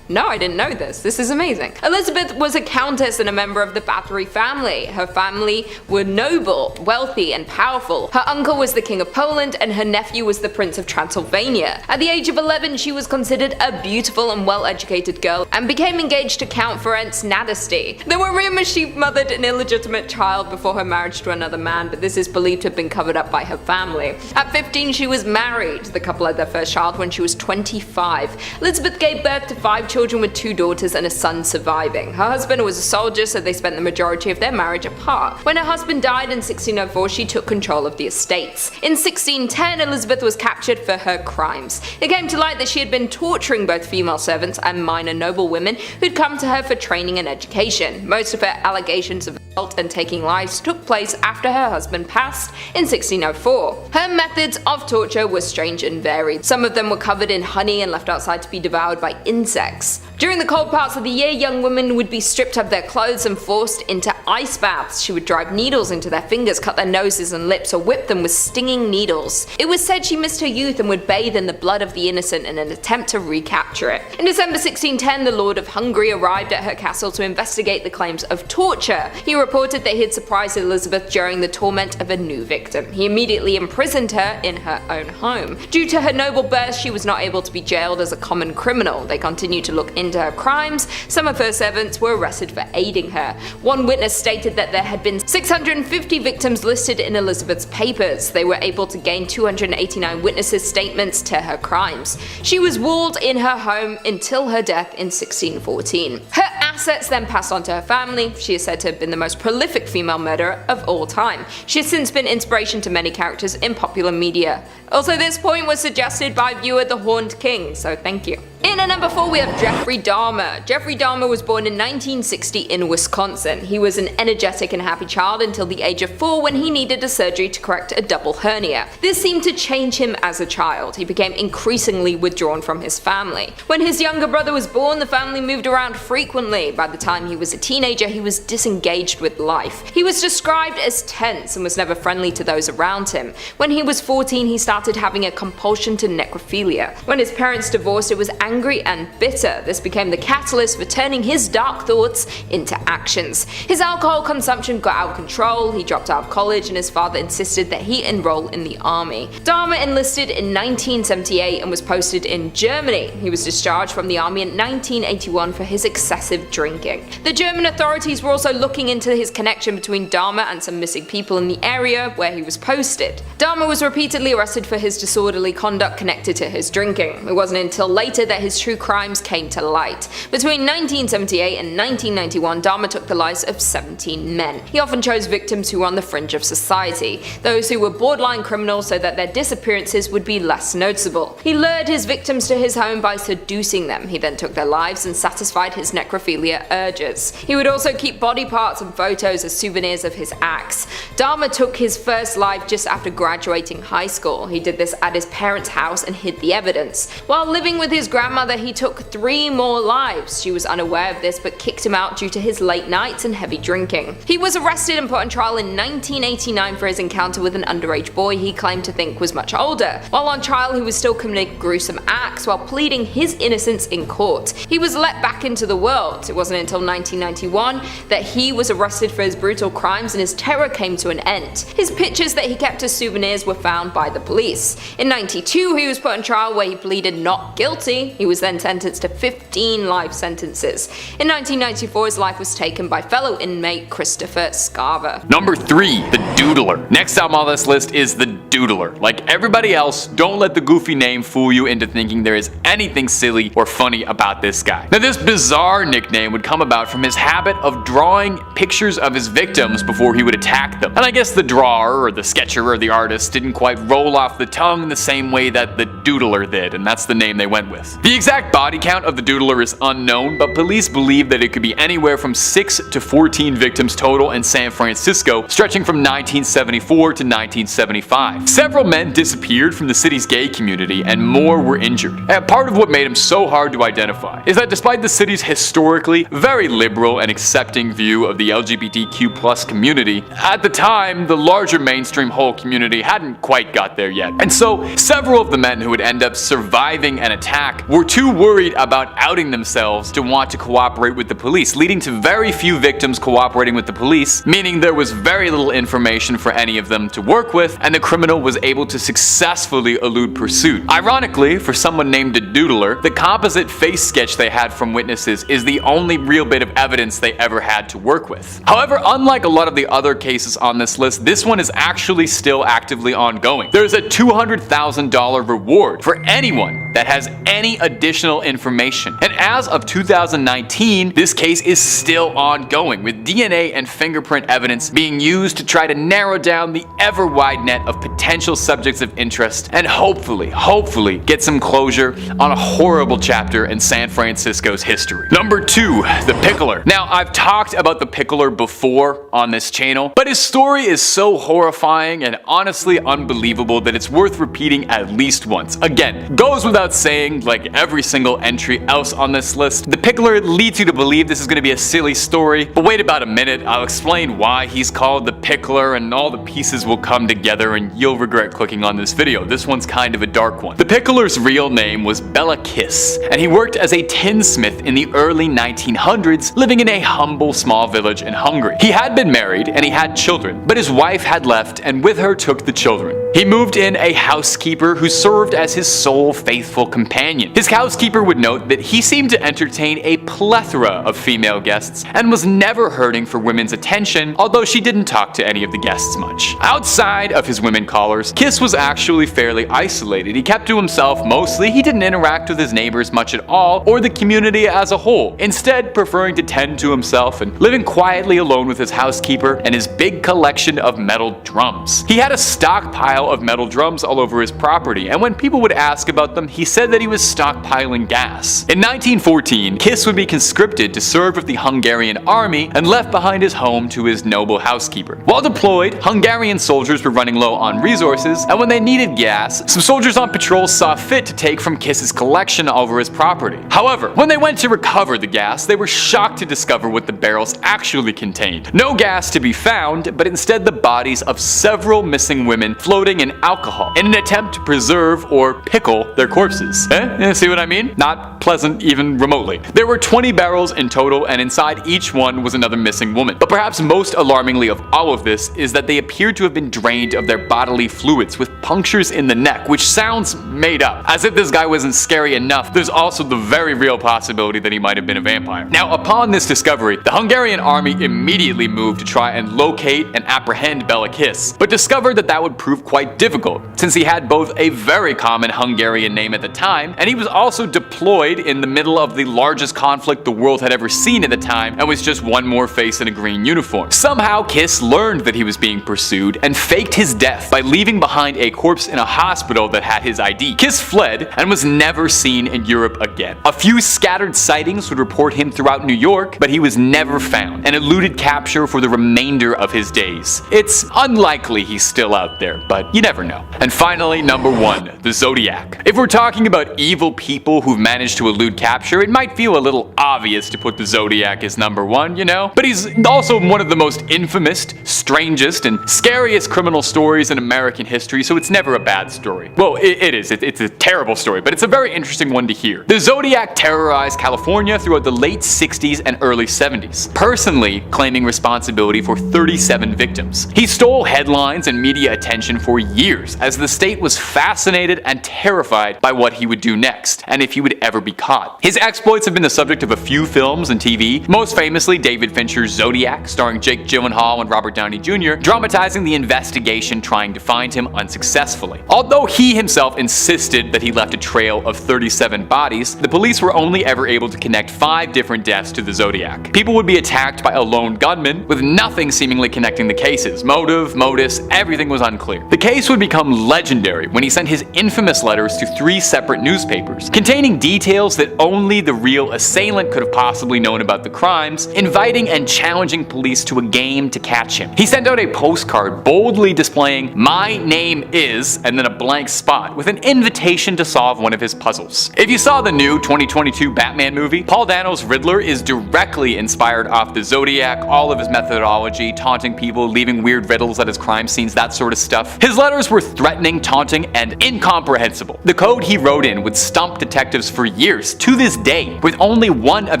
No, I didn't know this. This is amazing. Elizabeth was a countess and a member of the Báthory family. Her family were noble, wealthy, and powerful. Her uncle was the King of Poland, and her nephew was the Prince of Transylvania. At the age of 11, she was considered a beautiful and well-educated girl, and became engaged to Count Ferenc Nadasdy. There were rumors she mothered an illegitimate child before her marriage to another man, but this is believed to have been covered up by her family. At 15, she was married. The couple had their first child when she was 25. Elizabeth gave birth to 5 children children with 2 daughters and a son surviving. Her husband was a soldier, so they spent the majority of their marriage apart. When her husband died in 1604, she took control of the estates. In 1610, Elizabeth was captured for her crimes. It came to light that she had been torturing both female servants and minor noblewomen who'd come to her for training and education. Most of her allegations of assault and taking lives took place after her husband passed in 1604. Her methods of torture were strange and varied. Some of them were covered in honey and left outside to be devoured by insects. During the cold parts of the year, young women would be stripped of their clothes and forced into ice baths. She would drive needles into their fingers, cut their noses and lips, or whip them with stinging needles. It was said she missed her youth and would bathe in the blood of the innocent in an attempt to recapture it. In December 1610, the Lord of Hungary arrived at her castle to investigate the claims of torture. He reported that he had surprised Elizabeth during the torment of a new victim. He immediately imprisoned her in her own home. Due to her noble birth, she was not able to be jailed as a common criminal. They continued to look into her crimes. Some of her servants were arrested for aiding her. One witness stated that there had been 650 victims listed in Elizabeth's papers. They were able to gain 289 witnesses' statements to her crimes. She was walled in her home until her death in 1614. Her assets then passed on to her family. She is said to have been the most prolific female murderer of all time. She has since been inspiration to many characters in popular media. Also, this point was suggested by viewer The Horned King, so thank you. In at number 4 we have Jeffrey Dahmer. Jeffrey Dahmer was born in 1960 in Wisconsin. He was an energetic and happy child until the age of 4 when he needed a surgery to correct a double hernia. This seemed to change him as a child. He became increasingly withdrawn from his family. When his younger brother was born, the family moved around frequently. By the time he was a teenager, he was disengaged with life. He was described as tense and was never friendly to those around him. When he was 14, he started having a compulsion to necrophilia. When his parents divorced, it was angry and bitter. This became the catalyst for turning his dark thoughts into actions. His alcohol consumption got out of control, he dropped out of college, and his father insisted that he enroll in the army. Dahmer enlisted in 1978 and was posted in Germany. He was discharged from the army in 1981 for his excessive drinking. The German authorities were also looking into his connection between Dahmer and some missing people in the area where he was posted. Dahmer was repeatedly arrested for his disorderly conduct connected to his drinking. It wasn't until later that his true crimes came to light. Between 1978 and 1991, Dahmer took the lives of 17 men. He often chose victims who were on the fringe of society, those who were borderline criminals so that their disappearances would be less noticeable. He lured his victims to his home by seducing them. He then took their lives and satisfied his necrophilia urges. He would also keep body parts and photos as souvenirs of his acts. Dahmer took his first life just after graduating high school. He did this at his parents' house and hid the evidence. While living with his grandmother, he took 3 more lives. She was unaware of this but kicked him out due to his late nights and heavy drinking. He was arrested and put on trial in 1989 for his encounter with an underage boy he claimed to think was much older. While on trial, he was still committing gruesome acts while pleading his innocence in court. He was let back into the world. It wasn't until 1991 that he was arrested for his brutal crimes and his terror came to an end. His pictures that he kept as souvenirs were found by the police. In 92, he was put on trial where he pleaded not guilty. He was then sentenced to 15 life sentences. In 1994, his life was taken by fellow inmate Christopher Scarver. Number 3, the Doodler. Next up on this list is the Doodler. Like everybody else, don't let the goofy name fool you into thinking there is anything silly or funny about this guy. Now, this bizarre nickname would come about from his habit of drawing pictures of his victims before he would attack them. And I guess the drawer or the sketcher or the artist didn't quite roll off the tongue the same way that the Doodler did, and that's the name they went with. The exact body count of the Doodler is unknown, but police believe that it could be anywhere from 6 to 14 victims total in San Francisco, stretching from 1974 to 1975. Several men disappeared from the city's gay community and more were injured. And part of what made him so hard to identify is that despite the city's historically very liberal and accepting view of the LGBTQ+ community, at the time the larger mainstream whole community hadn't quite got there yet. And so several of the men who would end up surviving an attack were too worried about outing themselves to want to cooperate with the police, leading to very few victims cooperating with the police, meaning there was very little information for any of them to work with, and the criminal was able to successfully elude pursuit. Ironically, for someone named the Doodler, the composite face sketch they had from witnesses is the only real bit of evidence they ever had to work with. However, unlike a lot of the other cases on this list, this one is actually still actively ongoing. There's a $200,000 reward for anyone that has any additional information. And as of 2019, this case is still ongoing, with DNA and fingerprint evidence being used to try to narrow down the ever-wide net of potential subjects of interest and hopefully get some closure on a horrible chapter in San Francisco's history. Number 2, the Pickler. Now, I've talked about the Pickler before on this channel, but his story is so horrifying and honestly unbelievable that it's worth repeating at least once. Again, goes without saying, like every single entry else on this list, the Pickler leads you to believe this is going to be a silly story, but wait about a minute, I'll explain why he's called the Pickler and all the pieces will come together and you'll regret clicking on this video. This one's kind of a dark one. The Pickler's real name was Bela Kiss, and he worked as a tinsmith in the early 1900s, living in a humble small village in Hungary. He had been married and he had children, but his wife had left and with her took the children. He moved in a housekeeper who served as his sole faithful companion. His housekeeper would note that he seemed to entertain a plethora of female guests and was never hurting for women's attention, although she didn't talk to any of the guests much. Outside of his women callers, Kiss was actually fairly isolated. He kept to himself mostly, he didn't interact with his neighbors much at all, or the community as a whole, instead preferring to tend to himself and living quietly alone with his housekeeper and his big collection of metal drums. He had a stockpile of metal drums all over his property, and when people would ask about them, he said that he was stockpiling gas. In 1914, Kiss would be conscripted to serve with the Hungarian army and left behind his home to his noble housekeeper. While deployed, Hungarian soldiers were running low on resources, and when they needed gas, some soldiers on patrol saw fit to take from Kiss's collection all over his property. However, when they went to recover the gas, they were shocked to discover what the barrels actually contained. No gas to be found, but instead the bodies of several missing women floating in alcohol in an attempt to preserve or pickle their corpses. See what I mean? Not pleasant even remotely. There were 20 barrels in total, and inside each one was another missing woman. But perhaps most alarmingly of all of this is that they appeared to have been drained of their bodily fluids with punctures in the neck, which sounds made up. As if this guy wasn't scary enough, there's also the very real possibility that he might have been a vampire. Now, upon this discovery, the Hungarian army immediately moved to try and locate and apprehend Bela Kiss, but discovered that that would prove quite difficult, since he had both a very common Hungarian name at the time, and he was also deployed in the middle of the largest conflict the world had ever seen at the time, and was just one more face in a green uniform. Somehow, Kiss learned that he was being pursued and faked his death by leaving behind a corpse in a hospital that had his ID. Kiss fled and was never seen in Europe again. A few scattered sightings would report him throughout New York, but he was never found and eluded capture for the remainder of his days. It's unlikely he's still out there, but you never know. And finally, number 1, the Zodiac. If we're talking about evil people who've managed to elude capture, it might feel a little obvious to put the Zodiac as number 1, you know? But he's also one of the most infamous, strangest, and scariest criminal stories in American history, so it's never a bad story. Well, it is. It's a terrible story, but it's a very interesting one to hear. The Zodiac terrorized California throughout the late 60s and early 70s, personally claiming responsibility for 37 victims. He stole headlines and media attention for years, as the state was fascinated and terrified by what he would do next, and if he would ever be caught. His exploits have been the subject of a few films and TV, most famously David Fincher's Zodiac, starring Jake Gyllenhaal and Robert Downey Jr., dramatizing the investigation trying to find him unsuccessfully. Although he himself insisted that he left a trail of 37 bodies, the police were only ever able to connect 5 different deaths to the Zodiac. People would be attacked by a lone gunman, with nothing seemingly connecting the cases. Motive, modus, everything was unclear. The case would become legendary when he sent his infamous letters to 3 separate newspapers, containing details that only the real assailant could have possibly known about the crimes, inviting and challenging police to a game to catch him. He sent out a postcard boldly displaying "My name is," and then a blank spot with an invitation to solve one of his puzzles. If you saw the new 2022 Batman movie, Paul Dano's Riddler is directly inspired off the Zodiac, all of his methodology, taunting people, leaving weird riddles at his crime scenes, that sort of stuff. His letters were threatening, taunting, and incomprehensible. The code he wrote in would stump detectives for years, to this day, with only one of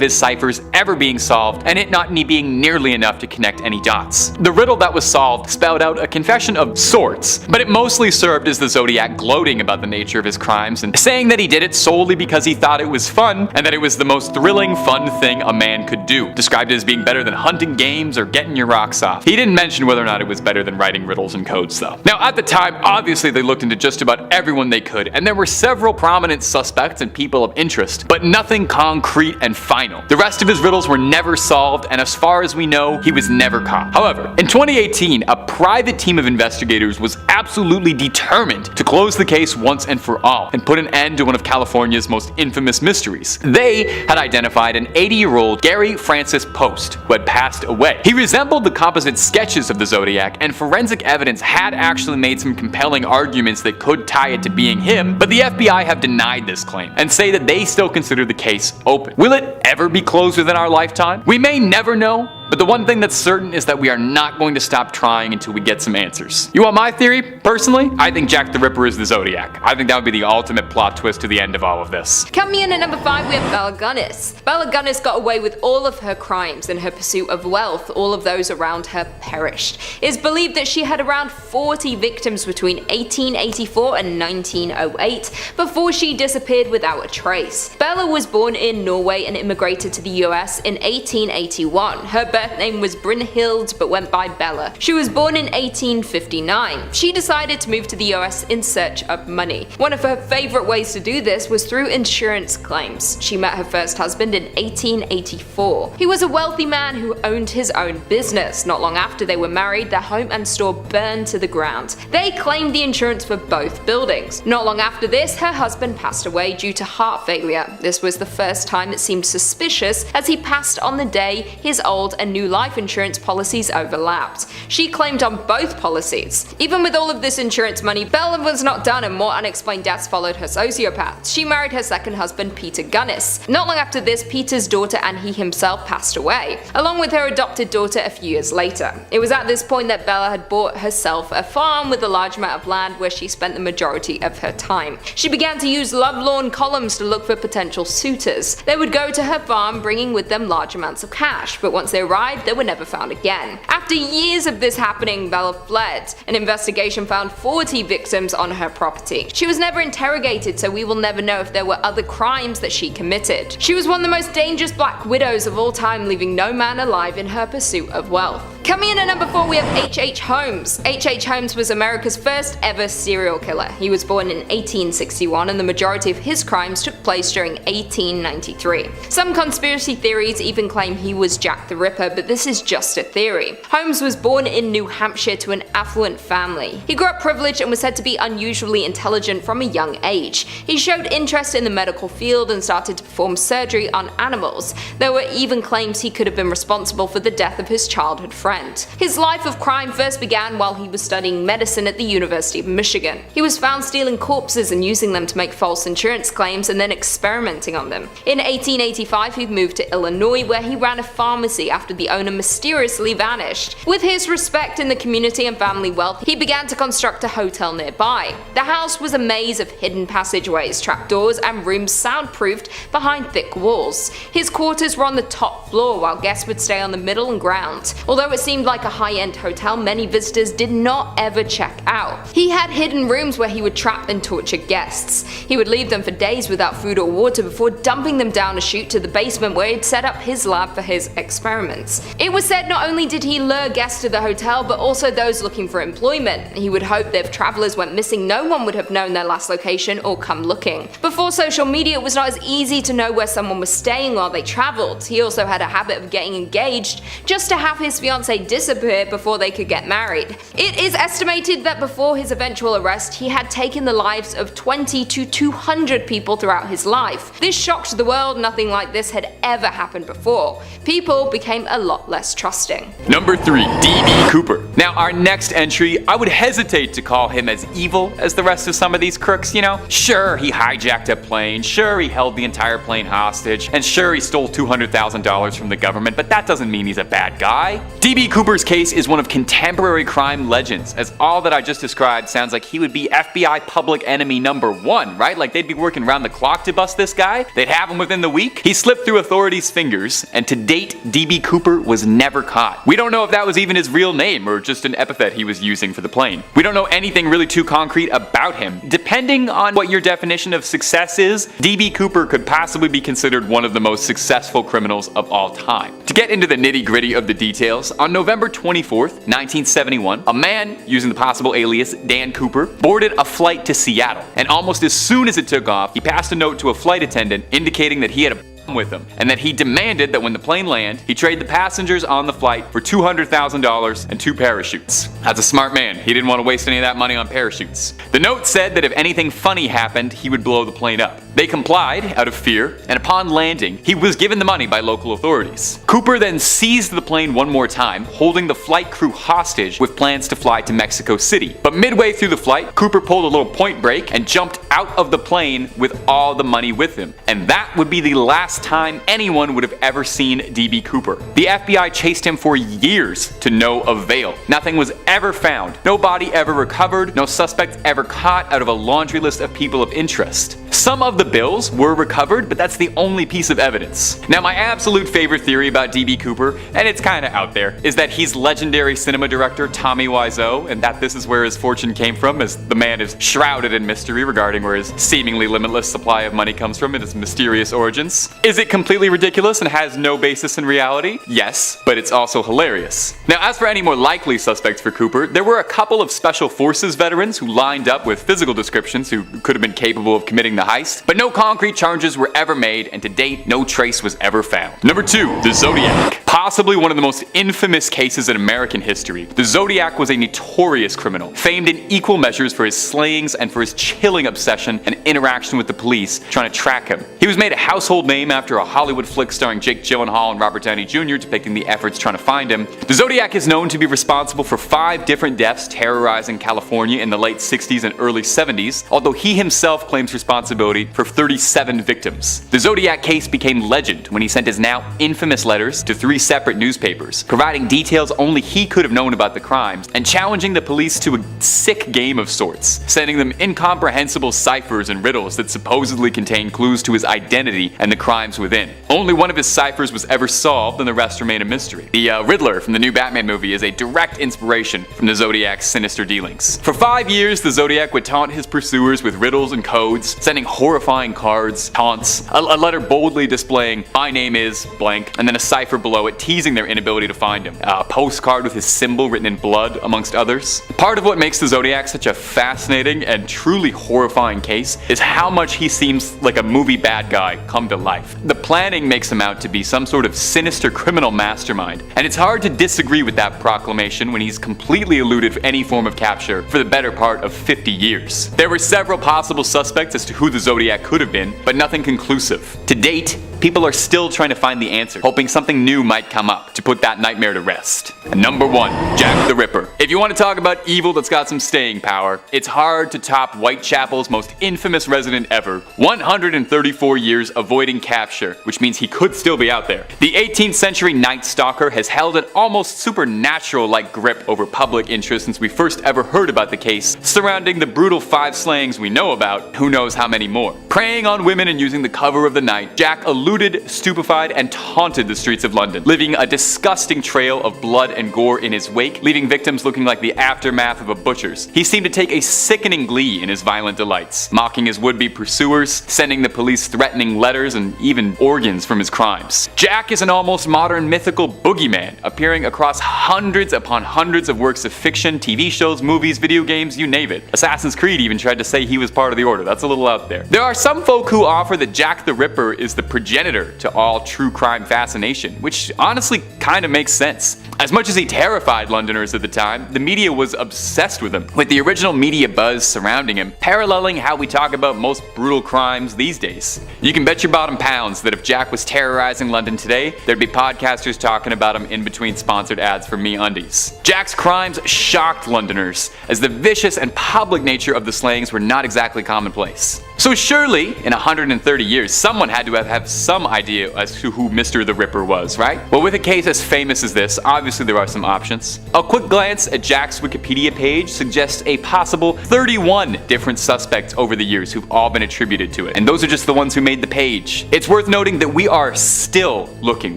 his ciphers ever being solved, and it not being nearly enough to connect any dots. The riddle that was solved spelled out a confession of sorts, but it mostly served as the Zodiac gloating about the nature of his crimes and saying that he did it solely because he thought it was fun, and that it was the most thrilling, fun thing a man could do, described it as being better than hunting games or getting your rocks off. He didn't mention whether or not it was better than writing riddles and codes though. Now at the time, obviously they looked into just about everyone they could, and there were several prominent suspects and people of interest, but nothing concrete and final. The rest of his riddles were never solved, and as far as we know, he was never caught. However, in 2018, a private team of investigators was absolutely determined to close the case once and for all, and put an end to one of California's most infamous mysteries. They had identified an 80-year-old Gary Francis Post, who had passed away. He resembled the composite sketches of the Zodiac, and forensic evidence had actually made some compelling arguments that could tie it to being him, but the FBI have denied this claim, and say that they still consider the case open. Will it ever be closed within our lifetime? We may never know, but the one thing that's certain is that we are not going to stop trying until we get some answers. You want my theory? Personally, I think Jack the Ripper is the Zodiac. I think that would be the ultimate plot twist to the end of all of this. Coming in at number 5, we have Bela Gunness. Bela Gunness got away with all of her crimes in her pursuit of wealth. All of those around her perished. It is believed that she had around 40 victims between 1884 and 1908 before she disappeared without a trace. Bela was born in Norway and immigrated to the US in 1881. Her birth name was Brynhild but went by Bella. She was born in 1859. She decided to move to the US in search of money. One of her favorite ways to do this was through insurance claims. She met her first husband in 1884. He was a wealthy man who owned his own business. Not long after they were married, their home and store burned to the ground. They claimed the insurance for both buildings. Not long after this, her husband passed away due to heart failure. This was the first time it seemed suspicious, as he passed on the day his old and new life insurance policies overlapped. She claimed on both policies. Even with all of this insurance money, Bella was not done, and more unexplained deaths followed her sociopaths. She married her second husband, Peter Gunness. Not long after this, Peter's daughter and he himself passed away, along with her adopted daughter a few years later. It was at this point that Bella had bought herself a farm with a large amount of land where she spent the majority of her time. She began to use lovelorn columns to look for potential suitors. They would go to her farm, bringing with them large amounts of cash, but once they arrived, they were never found again. After years of this happening, Bella fled. An investigation found 40 victims on her property. She was never interrogated, so we will never know if there were other crimes that she committed. She was one of the most dangerous black widows of all time, leaving no man alive in her pursuit of wealth. Coming in at number 4, we have H.H. Holmes. H.H. Holmes was America's first ever serial killer. He was born in 1861, and the majority of his crimes took place during 1893. Some conspiracy theories even claim he was Jack the Ripper, but this is just a theory. Holmes was born in New Hampshire to an affluent family. He grew up privileged and was said to be unusually intelligent from a young age. He showed interest in the medical field and started to perform surgery on animals. There were even claims he could have been responsible for the death of his childhood friend. His life of crime first began while he was studying medicine at the University of Michigan. He was found stealing corpses and using them to make false insurance claims and then experimenting on them. In 1885, he moved to Illinois, where he ran a pharmacy after the owner mysteriously vanished. With his respect in the community and family wealth, he began to construct a hotel nearby. The house was a maze of hidden passageways, trapdoors, and rooms soundproofed behind thick walls. His quarters were on the top floor, while guests would stay on the middle and ground. Although it seemed like a high-end hotel, many visitors did not ever check out. He had hidden rooms where he would trap and torture guests. He would leave them for days without food or water before dumping them down a chute to the basement where he'd set up his lab for his experiments. It was said not only did he lure guests to the hotel, but also those looking for employment. He would hope that if travelers went missing, no one would have known their last location or come looking. Before social media, it was not as easy to know where someone was staying while they traveled. He also had a habit of getting engaged just to have his fiancée disappear before they could get married. It is estimated that before his eventual arrest, he had taken the lives of 20 to 200 people throughout his life. This shocked the world. Nothing like this had ever happened before. People became a lot less trusting. Number 3, D.B. Cooper. Now our next entry, I would hesitate to call him as evil as the rest of some of these crooks, you know? Sure, he hijacked a plane, sure he held the entire plane hostage, and sure he stole $200,000 from the government, but that doesn't mean he's a bad guy. D.B. Cooper's case is one of contemporary crime legends, as all that I just described sounds like he would be FBI public enemy number 1, right? Like they'd be working around the clock to bust this guy, they'd have him within the week. He slipped through authorities' fingers, and to date, D.B. Cooper was never caught. We don't know if that was even his real name or just an epithet he was using for the plane. We don't know anything really too concrete about him. Depending on what your definition of success is, D.B. Cooper could possibly be considered one of the most successful criminals of all time. To get into the nitty-gritty of the details, on November 24th, 1971, a man using the possible alias Dan Cooper boarded a flight to Seattle, and almost as soon as it took off, he passed a note to a flight attendant indicating that he had a with him, and that he demanded that when the plane landed, he trade the passengers on the flight for $200,000 and 2 parachutes. That's a smart man. He didn't want to waste any of that money on parachutes. The note said that if anything funny happened, he would blow the plane up. They complied out of fear, and upon landing, he was given the money by local authorities. Cooper then seized the plane one more time, holding the flight crew hostage with plans to fly to Mexico City. But midway through the flight, Cooper pulled a little point break and jumped out of the plane with all the money with him. And that would be the last time anyone would have ever seen DB Cooper. The FBI chased him for years to no avail. Nothing was ever found. No body ever recovered. No suspect ever caught out of a laundry list of people of interest. Some of the bills were recovered, but that's the only piece of evidence. Now, my absolute favorite theory about DB Cooper, and it's kinda out there, is that he's legendary cinema director Tommy Wiseau, and that this is where his fortune came from, as the man is shrouded in mystery regarding where his seemingly limitless supply of money comes from and his mysterious origins. Is it completely ridiculous and has no basis in reality? Yes, but it's also hilarious. Now, as for any more likely suspects for Cooper, there were a couple of Special Forces veterans who lined up with physical descriptions who could have been capable of committing the heist, but no concrete charges were ever made, and to date, no trace was ever found. Number 2, the Zodiac. Possibly one of the most infamous cases in American history, the Zodiac was a notorious criminal, famed in equal measures for his slayings and for his chilling obsession and interaction with the police trying to track him. He was made a household name after a Hollywood flick starring Jake Gyllenhaal and Robert Downey Jr. depicting the efforts trying to find him. The Zodiac is known to be responsible for 5 different deaths terrorizing California in the late 60s and early 70s, although he himself claims responsibility for 37 victims. The Zodiac case became legend when he sent his now infamous letters to 3 separate newspapers, providing details only he could have known about the crimes, and challenging the police to a sick game of sorts, sending them incomprehensible ciphers and riddles that supposedly contained clues to his identity and the crimes within. Only one of his ciphers was ever solved, and the rest remain a mystery. The Riddler from the new Batman movie is a direct inspiration from the Zodiac's sinister dealings. For 5 years, the Zodiac would taunt his pursuers with riddles and codes, sending horrifying cards, taunts, a letter boldly displaying "My name is blank," and then a cipher below it teasing their inability to find him. A postcard with his symbol written in blood, amongst others. Part of what makes the Zodiac such a fascinating and truly horrifying case is how much he seems like a movie bad guy come to life. The planning makes him out to be some sort of sinister criminal mastermind, and it's hard to disagree with that proclamation when he's completely eluded any form of capture for the better part of 50 years. There were several possible suspects as to who the Zodiac could have been, but nothing conclusive. To date, people are still trying to find the answer, hoping something new might come up to put that nightmare to rest. And number 1, Jack the Ripper. If you want to talk about evil that's got some staying power, it's hard to top Whitechapel's most infamous resident ever. 134 years avoiding capture, which means he could still be out there. The 18th century Night Stalker has held an almost supernatural-like grip over public interest since we first ever heard about the case, surrounding the brutal 5 slayings we know about, who knows how many more. Preying on women and using the cover of the night, Jack eluded, stupefied, and taunted the streets of London, leaving a disgusting trail of blood and gore in his wake, leaving victims looking like the aftermath of a butcher's. He seemed to take a sickening glee in his violent delights, mocking his would-be pursuers, sending the police threatening letters, and even organs from his crimes. Jack is an almost modern mythical boogeyman, appearing across hundreds upon hundreds of works of fiction, TV shows, movies, video games, you name it. Assassin's Creed even tried to say he was part of the Order. That's a little out there. There are some folk who offer that Jack the Ripper is the progenitor to all true crime fascination, which honestly kinda makes sense. As much as he terrified Londoners at the time, the media was obsessed with him, with the original media buzz surrounding him, paralleling how we talk about most brutal crimes these days. You can bet your bottom pounds that if Jack was terrorizing London today, there'd be podcasters talking about him in between sponsored ads for MeUndies. Jack's crimes shocked Londoners, as the vicious and public nature of the slayings were not exactly commonplace. So surely, in 130 years, someone had to have some idea as to who Mr. the Ripper was, right? Well, with a case as famous as this, obviously there are some options. A quick glance at Jack's Wikipedia page suggests a possible 31 different suspects over the years who've all been attributed to it. And those are just the ones who made the page. It's worth noting that we are still looking.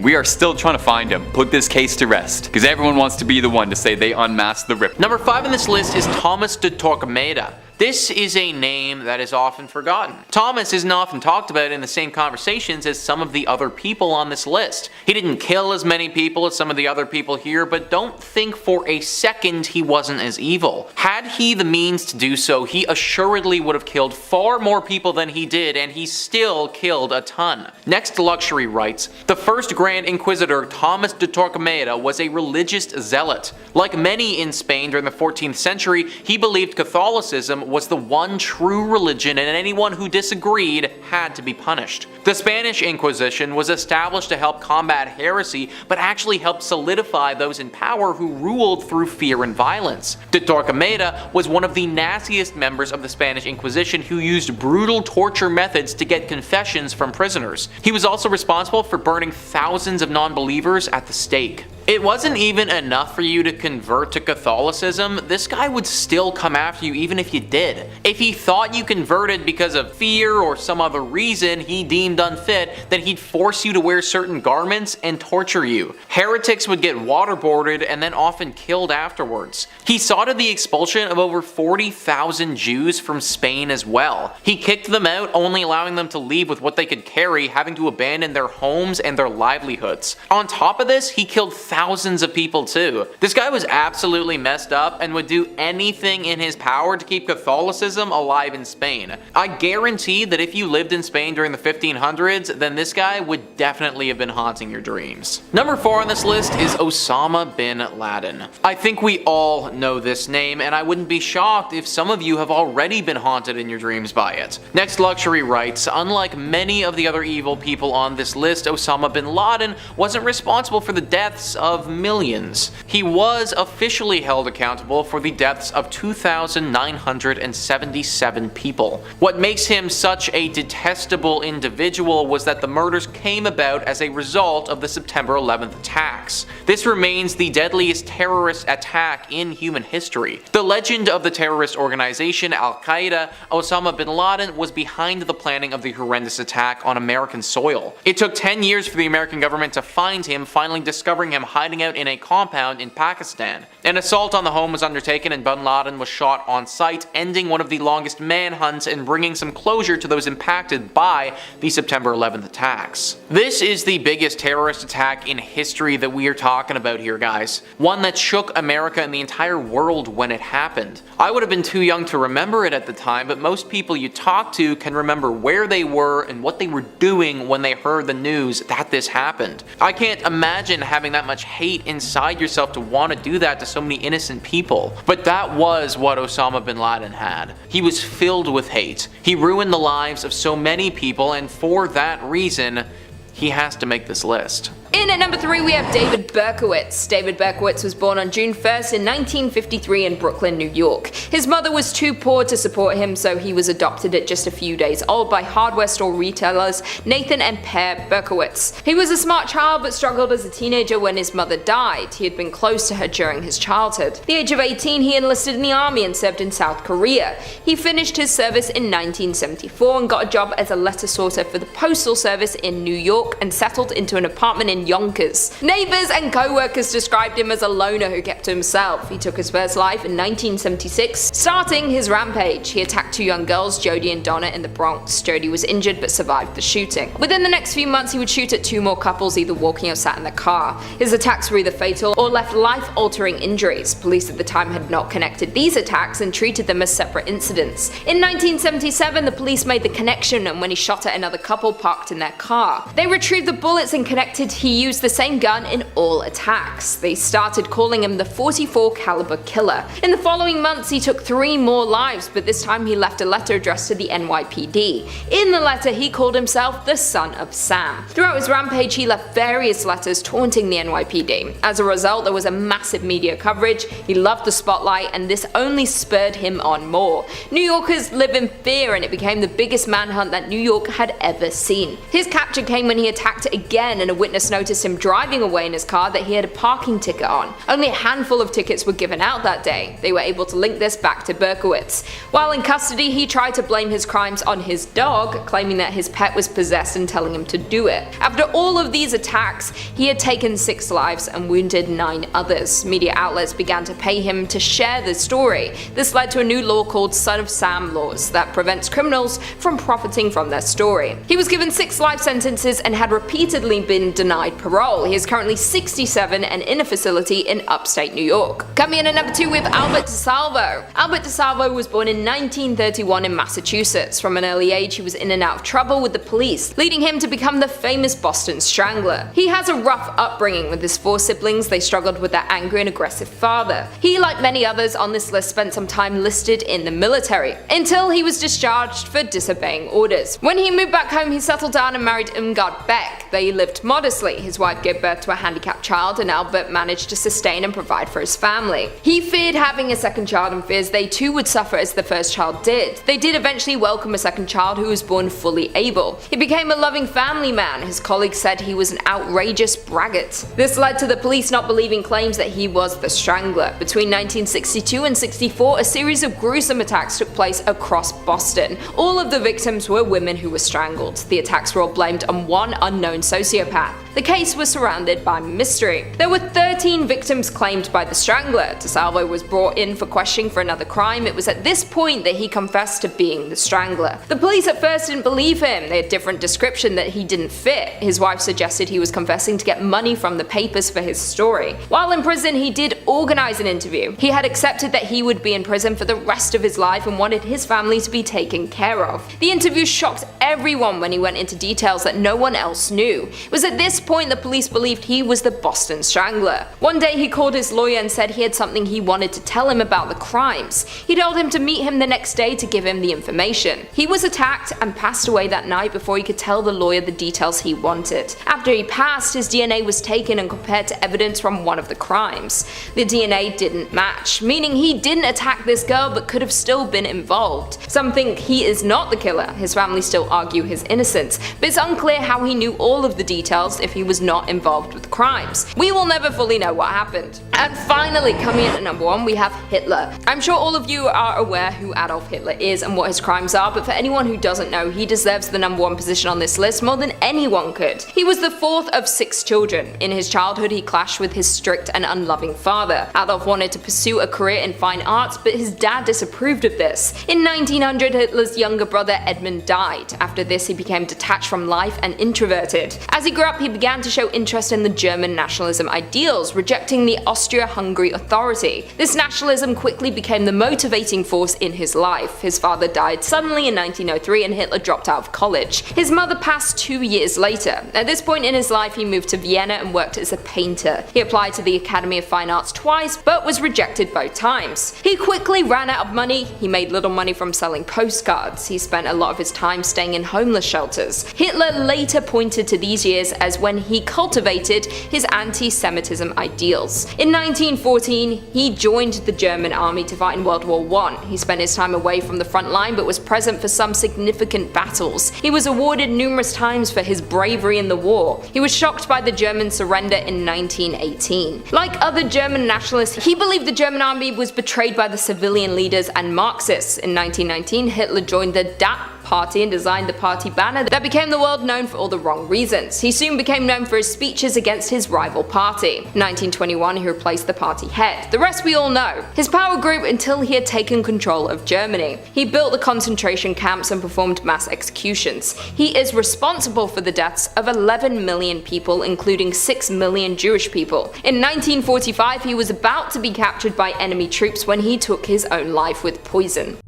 We are still trying to find him, put this case to rest, because everyone wants to be the one to say they unmasked the Ripper. Number 5 on this list is Tomás de Torquemada. This is a name that is often forgotten. Thomas isn't often talked about in the same conversations as some of the other people on this list. He didn't kill as many people as some of the other people here, but don't think for a second he wasn't as evil. Had he the means to do so, he assuredly would have killed far more people than he did, and he still killed a ton. Next, Luxury writes, the first Grand Inquisitor, Tomás de Torquemada, was a religious zealot. Like many in Spain during the 14th century, he believed Catholicism was the one true religion, and anyone who disagreed had to be punished. The Spanish Inquisition was established to help combat heresy, but actually helped solidify those in power who ruled through fear and violence. De Torquemada was one of the nastiest members of the Spanish Inquisition who used brutal torture methods to get confessions from prisoners. He was also responsible for burning thousands of non-believers at the stake. It wasn't even enough for you to convert to Catholicism, this guy would still come after you even if you did. If he thought you converted because of fear or some other reason he deemed unfit, then he'd force you to wear certain garments and torture you. Heretics would get waterboarded and then often killed afterwards. He saw to the expulsion of over 40,000 Jews from Spain as well. He kicked them out, only allowing them to leave with what they could carry, having to abandon their homes and their livelihoods. On top of this, he killed thousands of people too. This guy was absolutely messed up and would do anything in his power to keep Catholicism alive in Spain. I guarantee that if you lived in Spain during the 1500s, then this guy would definitely have been haunting your dreams. Number 4 on this list is Osama Bin Laden. I think we all know this name, and I wouldn't be shocked if some of you have already been haunted in your dreams by it. Next, Luxury writes, unlike many of the other evil people on this list, Osama Bin Laden wasn't responsible for the deaths of millions. He was officially held accountable for the deaths of 2,977 people. What makes him such a detestable individual was that the murders came about as a result of the September 11th attacks. This remains the deadliest terrorist attack in human history. The legend of the terrorist organization Al-Qaeda, Osama Bin Laden was behind the planning of the horrendous attack on American soil. It took 10 years for the American government to find him, finally discovering him hiding out in a compound in Pakistan. An assault on the home was undertaken and Bin Laden was shot on site, ending one of the longest manhunts and bringing some closure to those impacted by the September 11th attacks. This is the biggest terrorist attack in history that we are talking about here, guys. One that shook America and the entire world when it happened. I would have been too young to remember it at the time, but most people you talk to can remember where they were and what they were doing when they heard the news that this happened. I can't imagine having that much hate inside yourself to want to do that to so many innocent people. But that was what Osama Bin Laden had. He was filled with hate. He ruined the lives of so many people, and for that reason, he has to make this list. In at number 3 we have David Berkowitz. David Berkowitz was born on June 1st in 1953 in Brooklyn, New York. His mother was too poor to support him, so he was adopted at just a few days old by hardware store retailers Nathan and Per Berkowitz. He was a smart child but struggled as a teenager when his mother died. He had been close to her during his childhood. At the age of 18 he enlisted in the army and served in South Korea. He finished his service in 1974 and got a job as a letter sorter for the Postal Service in New York and settled into an apartment in Yonkers. Neighbors and co-workers described him as a loner who kept to himself. He took his first life in 1976, starting his rampage. He attacked 2 young girls, Jody and Donna, in the Bronx. Jody was injured but survived the shooting. Within the next few months he would shoot at 2 more couples either walking or sat in the car. His attacks were either fatal or left life-altering injuries. Police at the time had not connected these attacks and treated them as separate incidents. In 1977 the police made the connection, and when he shot at another couple parked in their car. They retrieved the bullets and connected he used the same gun in all attacks. They started calling him the 44 caliber killer. In the following months he took 3 more lives, but this time he left a letter addressed to the NYPD. In the letter he called himself the Son of Sam. Throughout his rampage he left various letters taunting the NYPD. As a result there was a massive media coverage. He loved the spotlight and this only spurred him on more. New Yorkers live in fear and it became the biggest manhunt that New York had ever seen. His capture came when he attacked again and a witness noticed him driving away in his car that he had a parking ticket on. Only a handful of tickets were given out that day. They were able to link this back benefactor Berkowitz. While in custody, he tried to blame his crimes on his dog, claiming that his pet was possessed and telling him to do it. After all of these attacks, he had taken 6 lives and wounded 9 others. Media outlets began to pay him to share the story. This led to a new law called Son of Sam laws that prevents criminals from profiting from their story. He was given 6 life sentences and had repeatedly been denied parole. He is currently 67 and in a facility in upstate New York. Coming in at number 2 with Albert DeSalvo. Albert DeSalvo was born in 1931 in Massachusetts. From an early age, he was in and out of trouble with the police, leading him to become the famous Boston Strangler. He has a rough upbringing with his 4 siblings. They struggled with their angry and aggressive father. He, like many others on this list, spent some time listed in the military, until he was discharged for disobeying orders. When he moved back home, he settled down and married Irmgard Beck. They lived modestly. His wife gave birth to a handicapped child, and Albert managed to sustain and provide for his family. He feared having a second child and fears they too would suffer as the first child did. They did eventually welcome a second child who was born fully able. He became a loving family man. His colleagues said he was an outrageous braggart. This led to the police not believing claims that he was the Strangler. Between 1962 and 64, a series of gruesome attacks took place across Boston. All of the victims were women who were strangled. The attacks were all blamed on one unknown sociopath. The case was surrounded by mystery. There were 13 victims claimed by the Strangler. DeSalvo was brought in for questioning for another crime. It was at this point that he confessed to being the Strangler. The police at first didn't believe him. They had different description that he didn't fit. His wife suggested he was confessing to get money from the papers for his story. While in prison, he did organize an interview. He had accepted that he would be in prison for the rest of his life and wanted his family to be taken care of. The interview shocked everyone when he went into details that no one else knew. It was at this point the police believed he was the Boston Strangler. One day he called his lawyer and said he had something he wanted to tell him about the crimes. He told him to meet him the next day to give him the information. He was attacked and passed away that night before he could tell the lawyer the details he wanted. After he passed, his DNA was taken and compared to evidence from one of the crimes. The DNA didn't match, meaning he didn't attack this girl but could have still been involved. Some think he is not the killer. His family still argue his innocence, but it's unclear how he knew all of the details if he was not involved with the crimes. We will never fully know what happened. And finally, coming in at number 1, we have Hitler. I'm sure all of you are aware who Adolf Hitler is and what his crimes are, but for anyone who doesn't know, he deserves the number 1 position on this list more than anyone could. He was the 4th of 6 children. In his childhood, he clashed with his strict and unloving father. Adolf wanted to pursue a career in fine arts, but his dad disapproved of this. In 1900, Hitler's younger brother Edmund died. After this, he became detached from life and introverted. As he grew up, he began to show interest in the German nationalism ideals, rejecting the Austria-Hungary authority. This nationalism quickly became the motivating force in his life. His father died suddenly in 1903 and Hitler dropped out of college. His mother passed 2 years later. At this point in his life, he moved to Vienna and worked as a painter. He applied to the Academy of Fine Arts twice, but was rejected both times. He quickly ran out of money. He made little money from selling postcards. He spent a lot of his time staying in homeless shelters. Hitler later pointed to these years as when he cultivated his anti-Semitism ideals. In 1914, he joined the German army to fight in World War I. He spent his time away from the front line but was present for some significant battles. He was awarded numerous times for his bravery in the war. He was shocked by the German surrender in 1918. Like other German nationalists, he believed the German army was betrayed by the civilian leaders and Marxists. In 1919, Hitler joined the DAP party and designed the party banner that became the world known for all the wrong reasons. He soon became known for his speeches against his rival party. In 1921, he replaced the party head. The rest we all know. His power grew until he had taken control of Germany. He built the concentration camps and performed mass executions. He is responsible for the deaths of 11 million people, including 6 million Jewish people. In 1945, he was about to be captured by enemy troops when he took his own life with poison.